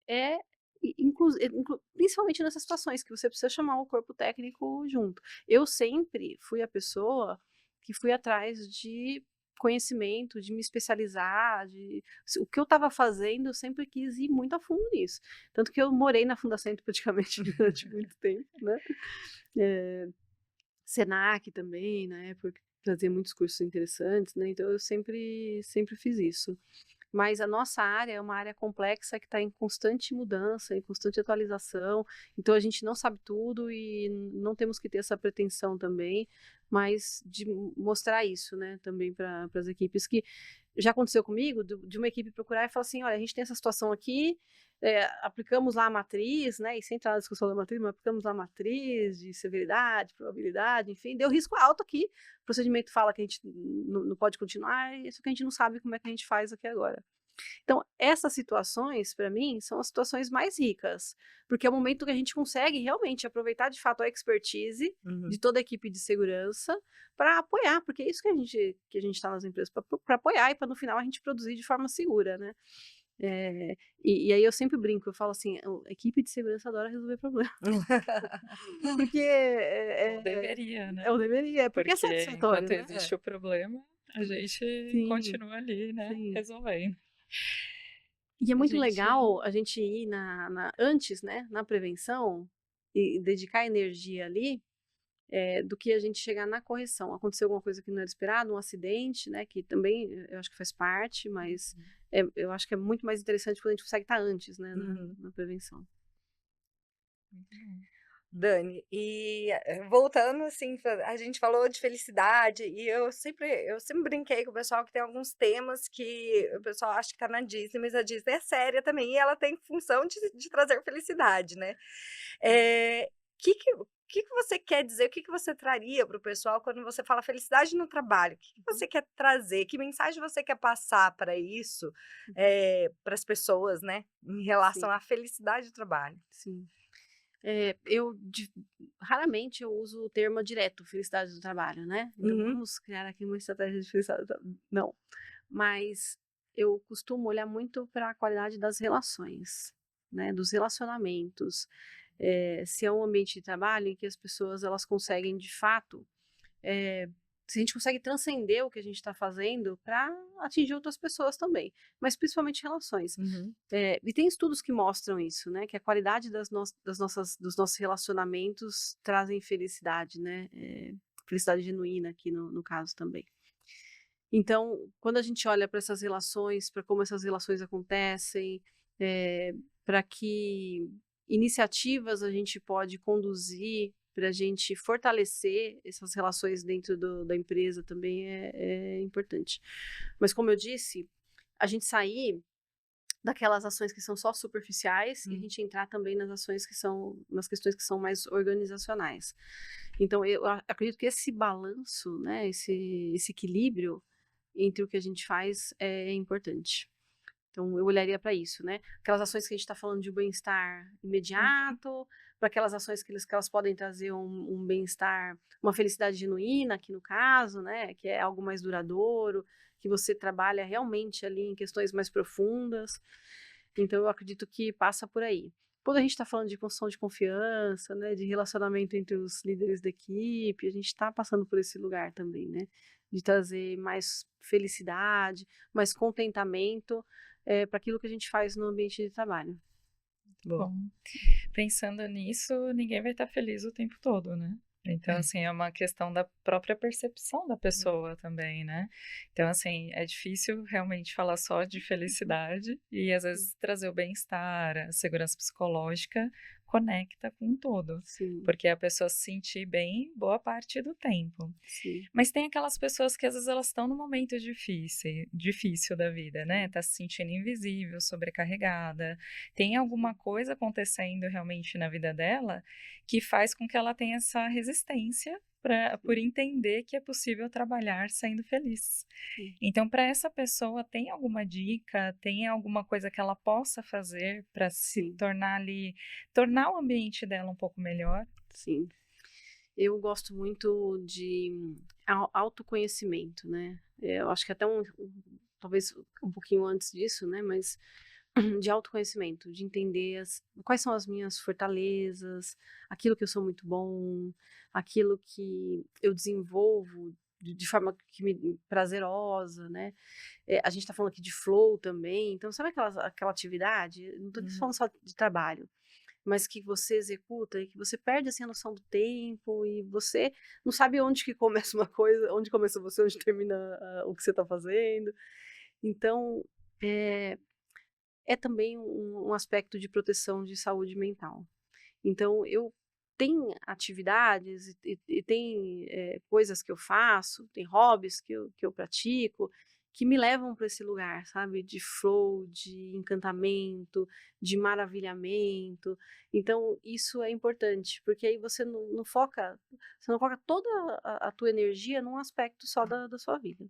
S3: é principalmente nessas situações que você precisa chamar o corpo técnico junto. Eu sempre fui a pessoa que fui atrás de conhecimento, de me especializar, o que eu estava fazendo, eu sempre quis ir muito a fundo nisso. Tanto que eu morei na Fundacentro praticamente durante muito tempo, né? Senac também, na época, trazia muitos cursos interessantes, né? Então eu sempre fiz isso. Mas a nossa área é uma área complexa que está em constante mudança, em constante atualização. Então a gente não sabe tudo e não temos que ter essa pretensão também, mas de mostrar isso, né, também para as equipes, que já aconteceu comigo, de uma equipe procurar e falar assim, olha, a gente tem essa situação aqui, aplicamos lá a matriz, né, e sem entrar na discussão da matriz, mas aplicamos lá a matriz de severidade, probabilidade, enfim, deu risco alto aqui, o procedimento fala que a gente não pode continuar, isso que a gente não sabe como é que a gente faz aqui agora. Então, essas situações, para mim, são as situações mais ricas, porque é o momento que a gente consegue realmente aproveitar de fato a expertise de toda a equipe de segurança para apoiar, porque é isso que a gente está nas empresas, para apoiar e para no final a gente produzir de forma segura, né? E aí eu sempre brinco, eu falo assim, a equipe de segurança adora resolver problemas. Porque
S2: Ou deveria, né?
S3: é o deveria, porque é
S2: Porque
S3: satisfatório,
S2: enquanto
S3: né?
S2: existe o problema, a gente
S3: Sim,
S2: continua ali, né,
S3: sim.
S2: resolvendo.
S3: E é
S2: A
S3: muito
S2: gente
S3: legal a gente ir antes, né, na prevenção e dedicar energia ali, do que a gente chegar na correção. Aconteceu alguma coisa que não era esperado, um acidente, né, que também eu acho que faz parte, mas eu acho que é muito mais interessante quando a gente consegue estar antes, né, na prevenção.
S2: muito bom.
S1: Dani, e voltando assim, a gente falou de felicidade e eu sempre brinquei com o pessoal que tem alguns temas que o pessoal acha que tá na Disney, mas a Disney é séria também e ela tem função de trazer felicidade, né? Que você quer dizer, o que você traria para o pessoal quando você fala felicidade no trabalho? O que você quer trazer? Que mensagem você quer passar para isso, para as pessoas, né, em relação
S3: Sim,
S1: à felicidade do trabalho?
S3: sim. Raramente eu uso o termo direto, felicidade do trabalho, né? Então
S1: Uhum.
S3: vamos criar aqui uma estratégia de felicidade do trabalho. Não, mas eu costumo olhar muito para a qualidade das relações, né? Dos relacionamentos. Se é um ambiente de trabalho em que as pessoas elas conseguem de fato se a gente consegue transcender o que a gente está fazendo para atingir outras pessoas também, mas principalmente relações.
S1: Uhum.
S3: E tem estudos que mostram isso, né? Que a qualidade dos nossos relacionamentos trazem felicidade, né? Felicidade genuína aqui no caso também. Então, quando a gente olha para essas relações, para como essas relações acontecem, para que iniciativas a gente pode conduzir para a gente fortalecer essas relações dentro da empresa também é importante. Mas como eu disse, a gente sair daquelas ações que são só superficiais e a gente entrar também nas questões que são mais organizacionais. Então, eu acredito que esse balanço, né, esse equilíbrio entre o que a gente faz é importante. Então, eu olharia para isso, né? Aquelas ações que a gente está falando de bem-estar imediato, para aquelas ações que elas podem trazer um bem-estar, uma felicidade genuína, aqui no caso, né? Que é algo mais duradouro, que você trabalha realmente ali em questões mais profundas. Então, eu acredito que passa por aí. Quando a gente está falando de construção de confiança, né, de relacionamento entre os líderes da equipe, a gente está passando por esse lugar também, né? De trazer mais felicidade, mais contentamento para aquilo que a gente faz no ambiente de trabalho.
S2: Bom, pensando nisso, ninguém vai estar feliz o tempo todo, né? Então, assim, é uma questão da própria percepção da pessoa também, né? Então, assim, é difícil realmente falar só de felicidade e, às vezes, trazer o bem-estar, a segurança psicológica conecta com o todo,
S3: Sim,
S2: porque a pessoa se sentir bem boa parte do tempo.
S3: sim,
S2: Mas tem aquelas pessoas que às vezes elas estão num momento difícil da vida, né? Tá se sentindo invisível, sobrecarregada. Tem alguma coisa acontecendo realmente na vida dela que faz com que ela tenha essa resistência por entender que é possível trabalhar sendo feliz.
S3: sim,
S2: Então, para essa pessoa, tem alguma dica, tem alguma coisa que ela possa fazer para se
S3: sim,
S2: tornar ali, tornar o ambiente dela um pouco melhor?
S3: sim. Eu gosto muito de autoconhecimento, né? Eu acho que até talvez um pouquinho antes disso, né? Mas de autoconhecimento, de entender quais são as minhas fortalezas, aquilo que eu sou muito bom, aquilo que eu desenvolvo de forma que me prazerosa, né? A gente está falando aqui de flow também, então sabe aquela atividade? Não estou falando só de trabalho, mas que você executa e que você perde assim a noção do tempo e você não sabe onde que começa uma coisa, onde começa você, onde termina o que você está fazendo. Então, é, é também um aspecto de proteção de saúde mental. Então, eu tenho atividades e tem coisas que eu faço, tem hobbies que eu pratico, que me levam para esse lugar, sabe, de flow, de encantamento, de maravilhamento. Então, isso é importante, porque aí você não foca toda a tua energia num aspecto só da sua vida.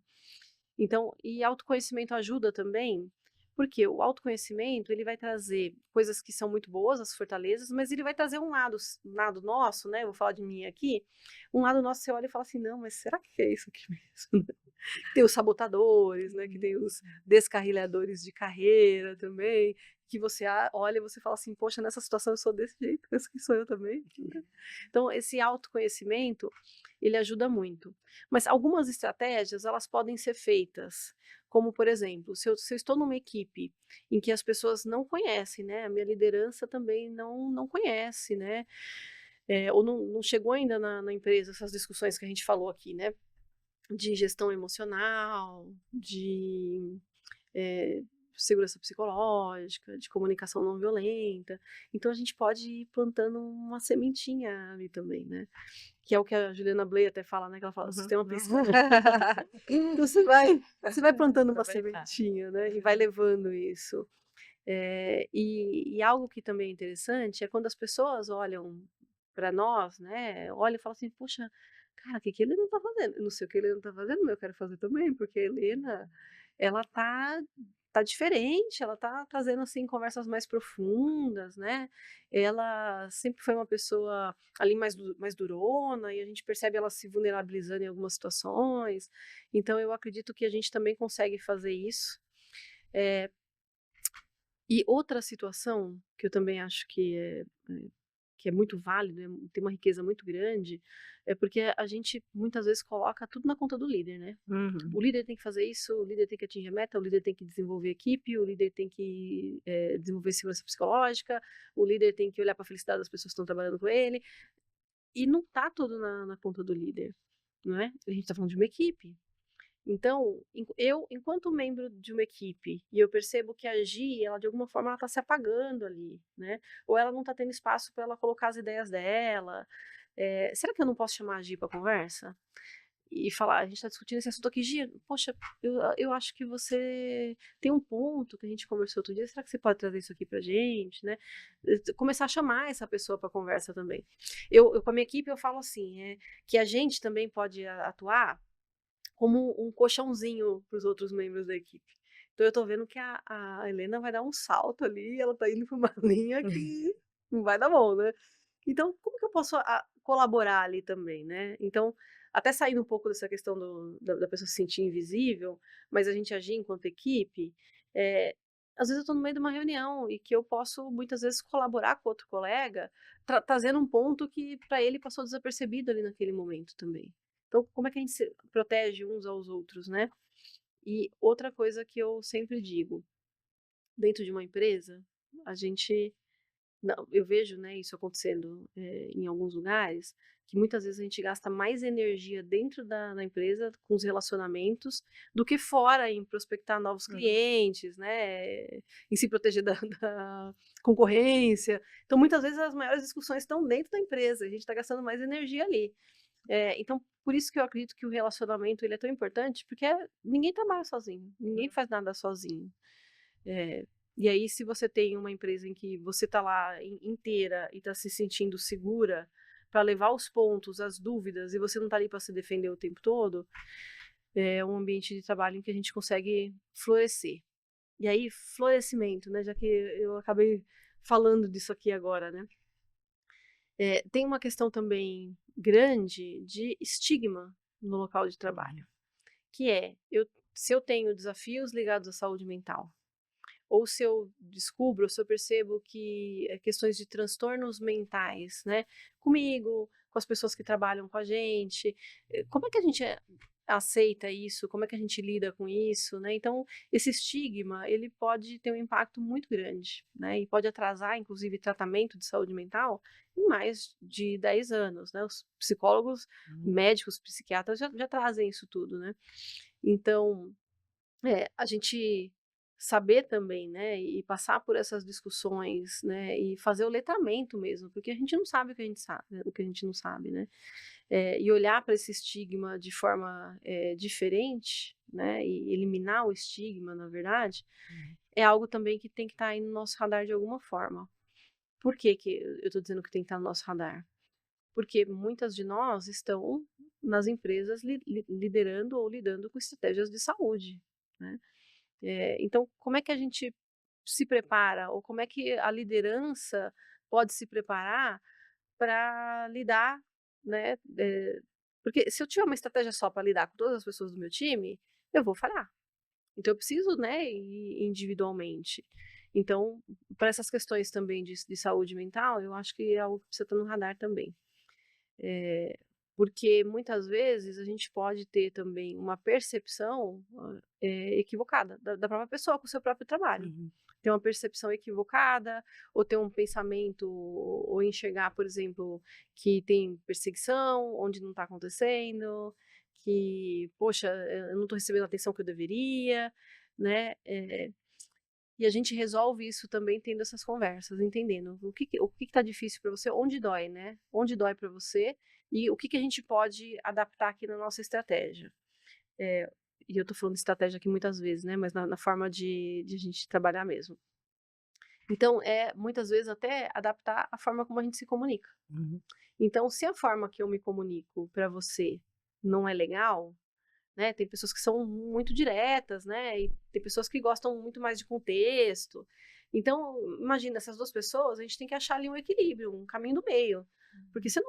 S3: Então, e autoconhecimento ajuda também, porque o autoconhecimento, ele vai trazer coisas que são muito boas, as fortalezas, mas ele vai trazer um lado nosso, né, eu vou falar de mim aqui, um lado nosso você olha e fala assim: "Não, mas será que é isso aqui mesmo?" Tem os sabotadores, né, que tem os descarrilhadores de carreira também, que você olha e você fala assim: "Poxa, nessa situação eu sou desse jeito, esse que sou eu também", né. Então esse autoconhecimento, ele ajuda muito. Mas algumas estratégias, elas podem ser feitas, como por exemplo, se eu estou numa equipe em que as pessoas não conhecem, né, a minha liderança também não conhece, né, ou não chegou ainda na empresa essas discussões que a gente falou aqui, né, de gestão emocional, de eh, segurança psicológica, de comunicação não violenta. Então a gente pode ir plantando uma sementinha ali também, né? Que é o que a Juliana Bley até fala, né? Que ela fala, sistema principal. Então você vai plantando uma
S2: Aproveitar.
S3: sementinha, né? E vai levando isso. E algo que também é interessante é quando as pessoas olham para nós, né? Olham e falam assim, poxa, cara, o que que ele não tá fazendo? Eu não sei o que ele não tá fazendo, mas eu quero fazer também, porque a Helena, ela tá diferente, ela tá trazendo assim conversas mais profundas, né? Ela sempre foi uma pessoa ali mais durona e a gente percebe ela se vulnerabilizando em algumas situações. Então eu acredito que a gente também consegue fazer isso. Eh, e outra situação que eu também acho que é muito válido, tem uma riqueza muito grande, é porque a gente muitas vezes coloca tudo na conta do líder, né.
S1: Uhum.
S3: O líder tem que fazer isso, o líder tem que atingir a meta, o líder tem que desenvolver equipe, o líder tem que, desenvolver segurança psicológica, o líder tem que olhar para a felicidade das pessoas que estão trabalhando com ele, e não tá tudo na conta do líder, não é. A gente está falando de uma equipe. Então, enquanto membro de uma equipe, e eu percebo que a Gi, ela de alguma forma ela está se apagando ali, né, ou ela não está tendo espaço para ela colocar as ideias dela, será que eu não posso chamar a Gi para conversa? E falar: "A gente está discutindo esse assunto aqui, Gi, poxa, eu acho que você tem um ponto que a gente conversou outro dia, será que você pode trazer isso aqui pra gente?", né. Começar a chamar essa pessoa para conversa também. Eu com a minha equipe eu falo assim, que a gente também pode atuar como um colchãozinho para os outros membros da equipe. Então eu tô vendo que a Helena vai dar um salto ali, ela tá indo pra uma linha que não vai dar bom, né. Então como que eu posso colaborar ali também, né. Então, até saindo um pouco dessa questão da pessoa se sentir invisível, mas a gente agir enquanto equipe, eh, às vezes eu tô no meio de uma reunião e que eu posso muitas vezes colaborar com outro colega, trazendo um ponto que para ele passou desapercebido ali naquele momento também. Então, como é que a gente se protege uns aos outros, né? E outra coisa que eu sempre digo, dentro de uma empresa, a gente, não, eu vejo, né, isso acontecendo em alguns lugares, que muitas vezes a gente gasta mais energia dentro da empresa, com os relacionamentos, do que fora em prospectar novos clientes, né, em se proteger da concorrência. Então, muitas vezes as maiores discussões estão dentro da empresa, a gente está gastando mais energia ali. Então, por isso que eu acredito que o relacionamento ele é tão importante, porque ninguém trabalha sozinho, ninguém faz nada sozinho. E aí, se você tem uma empresa em que você está lá inteira e está se sentindo segura para levar os pontos, as dúvidas, e você não está ali para se defender o tempo todo, é um ambiente de trabalho em que a gente consegue florescer. E aí, florescimento, né? Já que eu acabei falando disso aqui agora, né? Tem uma questão também grande de estigma no local de trabalho, que se eu tenho desafios ligados à saúde mental, ou se eu descubro, ou se eu percebo que questões de transtornos mentais, né, comigo, com as pessoas que trabalham com a gente, como é que a gente aceita isso? Como é que a gente lida com isso, né? Então, esse estigma, ele pode ter um impacto muito grande, né? E pode atrasar, inclusive, tratamento de saúde mental em mais de 10 anos, né? Os psicólogos, médicos, psiquiatras já trazem isso tudo, né? Então, a gente saber também, né, e passar por essas discussões, né, e fazer o letramento mesmo, porque a gente não sabe o que a gente sabe, né, o que a gente não sabe, né, e olhar para esse estigma de forma diferente, né, e eliminar o estigma, na verdade, é algo também que tem que estar aí no nosso radar de alguma forma. Por que que eu estou dizendo que tem que estar no nosso radar? Porque muitas de nós estão nas empresas liderando ou lidando com estratégias de saúde, né? Então, como é que a gente se prepara, ou como é que a liderança pode se preparar para lidar, né? Porque se eu tiver uma estratégia só para lidar com todas as pessoas do meu time, eu vou falhar. Então, eu preciso, né, ir individualmente. Então, para essas questões também de saúde mental, eu acho que é algo que precisa estar no radar também. Porque muitas vezes a gente pode ter também uma percepção equivocada da própria pessoa com o seu próprio trabalho. Ter uma percepção equivocada, ou ter um pensamento, ou enxergar, por exemplo, que tem perseguição onde não está acontecendo, que, poxa, eu não estou recebendo a atenção que eu deveria, né? E a gente resolve isso também tendo essas conversas, entendendo o que está difícil para você, onde dói, né? Onde dói para você e o que a gente pode adaptar aqui na nossa estratégia. E eu estou falando de estratégia aqui muitas vezes, né? Mas na forma de a gente trabalhar mesmo. Então, muitas vezes até adaptar a forma como a gente se comunica. Então, se a forma que eu me comunico para você não é legal, né, tem pessoas que são muito diretas, né, e tem pessoas que gostam muito mais de contexto. Então, imagina, essas duas pessoas, a gente tem que achar ali um equilíbrio, um caminho do meio. Porque você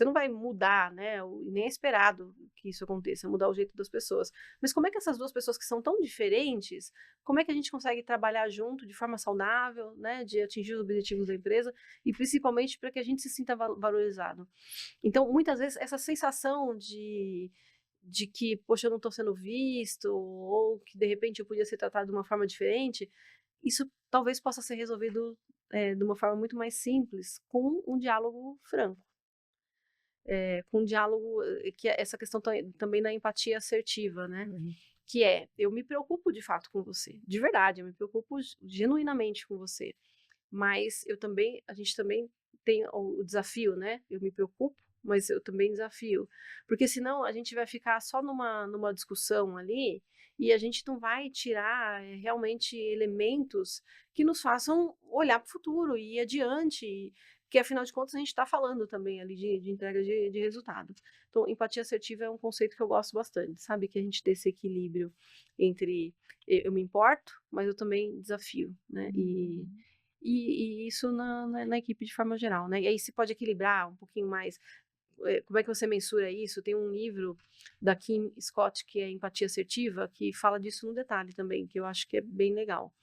S3: não vai mudar, né, e nem é esperado que isso aconteça, mudar o jeito das pessoas. Mas como é que essas duas pessoas que são tão diferentes, como é que a gente consegue trabalhar junto de forma saudável, né, de atingir os objetivos da empresa e principalmente para que a gente se sinta valorizado? Então, muitas vezes, essa sensação de que, poxa, eu não estou sendo visto, ou que de repente eu podia ser tratado de uma forma diferente, isso talvez possa ser resolvido de uma forma muito mais simples, com um diálogo franco. Com um diálogo, que é essa questão também da empatia assertiva, né? Que eu me preocupo de fato com você, de verdade, eu me preocupo genuinamente com você, mas a gente também tem o desafio, né? Eu me preocupo, mas eu também desafio. Porque senão a gente vai ficar só numa discussão ali e a gente não vai tirar realmente elementos que nos façam olhar para o futuro e ir adiante. Porque afinal de contas a gente está falando também ali de entrega de resultado. Então, empatia assertiva é um conceito que eu gosto bastante, sabe? Que a gente tem esse equilíbrio entre eu me importo, mas eu também desafio, né? E isso na equipe de forma geral, né? E aí se pode equilibrar um pouquinho mais. Como é que você mensura isso? Tem um livro da Kim Scott, que é Empatia Assertiva, que fala disso no detalhe também, que eu acho que é bem legal.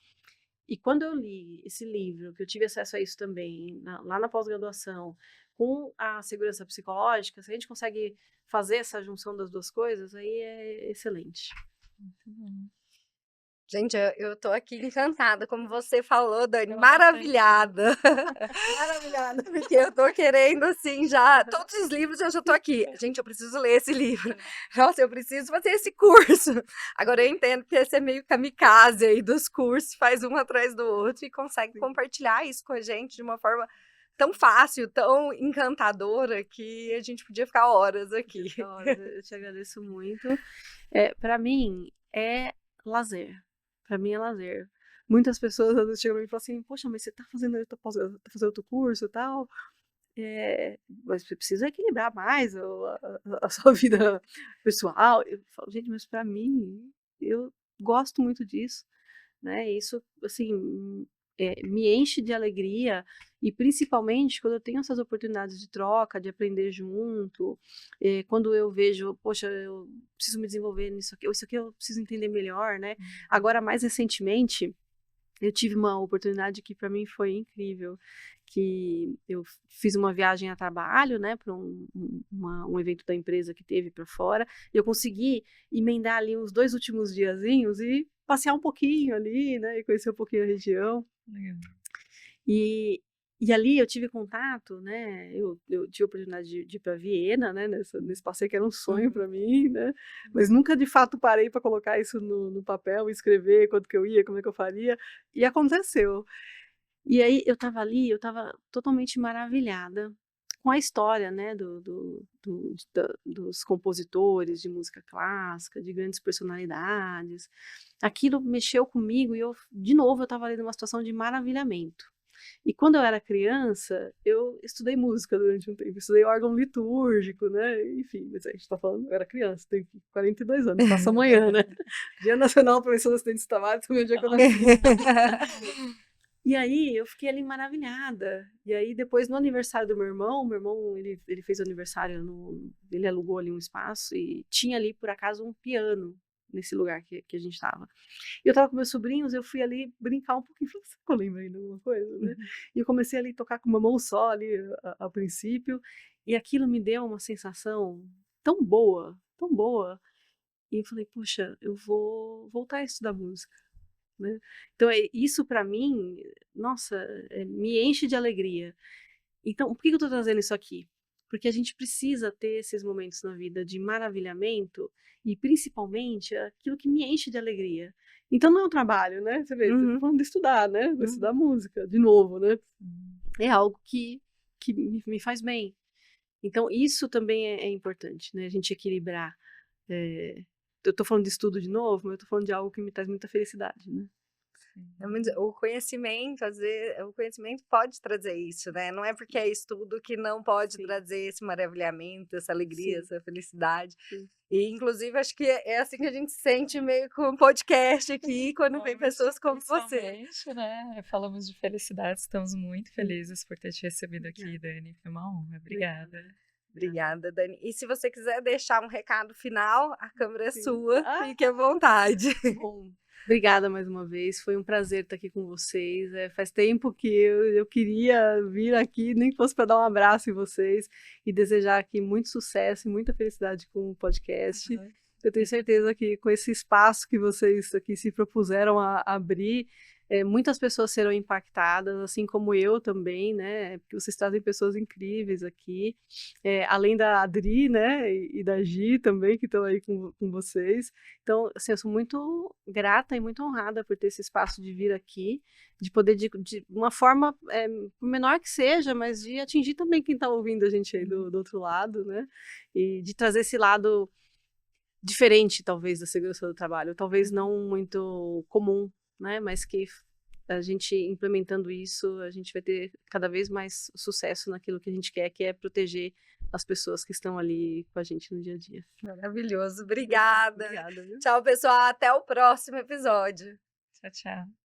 S3: E quando eu li esse livro, que eu tive acesso a isso também, lá na pós-graduação, com a segurança psicológica, se a gente consegue fazer essa junção das duas coisas, aí é excelente.
S2: Muito bom.
S1: Gente, eu tô aqui encantada, como você falou, Dani,
S2: Eu
S1: maravilhada.
S3: Maravilhada.
S1: Porque eu tô querendo, assim, já. Todos os livros eu já tô aqui. Gente, eu preciso ler esse livro. Nossa, eu preciso fazer esse curso. Agora eu entendo que esse é meio kamikaze aí dos cursos, faz um atrás do outro e consegue
S3: Sim.
S1: compartilhar isso com a gente de uma forma tão fácil, tão encantadora, que a gente podia ficar horas aqui.
S3: Olha, eu te agradeço muito. Para mim, é lazer. Para mim é lazer. Muitas pessoas às vezes chegam pra mim e falam assim, poxa, mas você tá fazendo outro curso e tal, mas você precisa equilibrar mais a sua vida pessoal. Eu falo, gente, mas para mim, eu gosto muito disso, né? Isso, assim, me enche de alegria e principalmente quando eu tenho essas oportunidades de troca, de aprender junto, quando eu vejo, poxa, eu preciso me desenvolver nisso aqui, ou isso aqui eu preciso entender melhor, né? Agora, mais recentemente, eu tive uma oportunidade que para mim foi incrível, que eu fiz uma viagem a trabalho, né, para um evento da empresa que teve para fora, e eu consegui emendar ali os 2 últimos diazinhos e passear um pouquinho ali, né, e conhecer um pouquinho a região.
S2: Legal.
S3: E ali eu tive contato, né, eu tive a oportunidade de ir para Viena, né, nesse passeio que era um sonho para mim, né, mas nunca de fato parei para colocar isso no papel, escrever quanto que eu ia, como é que eu faria, e aconteceu. E aí eu estava ali, eu estava totalmente maravilhada com a história, né, dos compositores de música clássica, de grandes personalidades. Aquilo mexeu comigo e de novo, eu estava ali numa situação de maravilhamento. E quando eu era criança, eu estudei música durante um tempo, estudei órgão litúrgico, né, enfim, mas a gente tá falando, eu era criança, tenho 42 anos, passa amanhã, né, Dia Nacional Prevenção dos Acidentes de Trabalho, também é o dia que eu nasci. E aí eu fiquei ali maravilhada, e aí depois no aniversário do meu irmão ele fez aniversário, ele alugou ali um espaço e tinha ali por acaso um piano nesse lugar que a gente estava. E eu estava com meus sobrinhos, eu fui ali brincar um pouquinho, falei, será que eu lembro ainda alguma coisa, né? E eu comecei ali a tocar com uma mão só ali a princípio, e aquilo me deu uma sensação tão boa, e eu falei, puxa, eu vou voltar a estudar música, né? Então isso para mim, nossa, me enche de alegria. Então, por que que eu tô trazendo isso aqui? Porque a gente precisa ter esses momentos na vida de maravilhamento e principalmente aquilo que me enche de alegria. Então não é um trabalho, né? Você vê, tô falando de estudar, né? De estudar música, de novo, né? É algo que me faz bem. Então isso também é importante, né? A gente equilibrar. Eu tô falando de estudo de novo, mas eu tô falando de algo que me traz muita felicidade, né?
S1: O conhecimento, às vezes, o conhecimento pode trazer isso, né? Não é porque é estudo que não pode
S3: Sim.
S1: trazer esse maravilhamento, essa alegria,
S3: Sim.
S1: essa felicidade.
S3: Sim.
S1: E, inclusive, acho que é assim que a gente se sente meio com o podcast aqui, quando vem pessoas como você.
S2: Principalmente, né? Falamos de felicidade, estamos muito felizes por ter te recebido aqui, Dani. Foi uma honra. Obrigada.
S1: Obrigada, Dani. E se você quiser deixar um recado final, a câmera é
S3: Sim.
S1: sua, fique à vontade.
S3: Bom, obrigada mais uma vez, foi um prazer estar aqui com vocês. Faz tempo que eu queria vir aqui, nem que fosse para dar um abraço em vocês e desejar aqui muito sucesso e muita felicidade com o podcast. Eu tenho certeza que com esse espaço que vocês aqui se propuseram a abrir, muitas pessoas serão impactadas, assim como eu também, né? Porque vocês trazem pessoas incríveis aqui, além da Adri, né? E da Gi também, que estão aí com vocês. Então, assim, eu sou muito grata e muito honrada por ter esse espaço de vir aqui, de poder, de uma forma, por menor que seja, mas de atingir também quem está ouvindo a gente aí do outro lado, né? E de trazer esse lado diferente, talvez, da segurança do trabalho, talvez não muito comum, né? Mas que a gente implementando isso, a gente vai ter cada vez mais sucesso naquilo que a gente quer, que é proteger as pessoas que estão ali com a gente no dia a dia.
S1: Maravilhoso. Obrigada.
S3: Obrigada, viu?
S1: Tchau, pessoal. Até o próximo episódio.
S2: Tchau, tchau.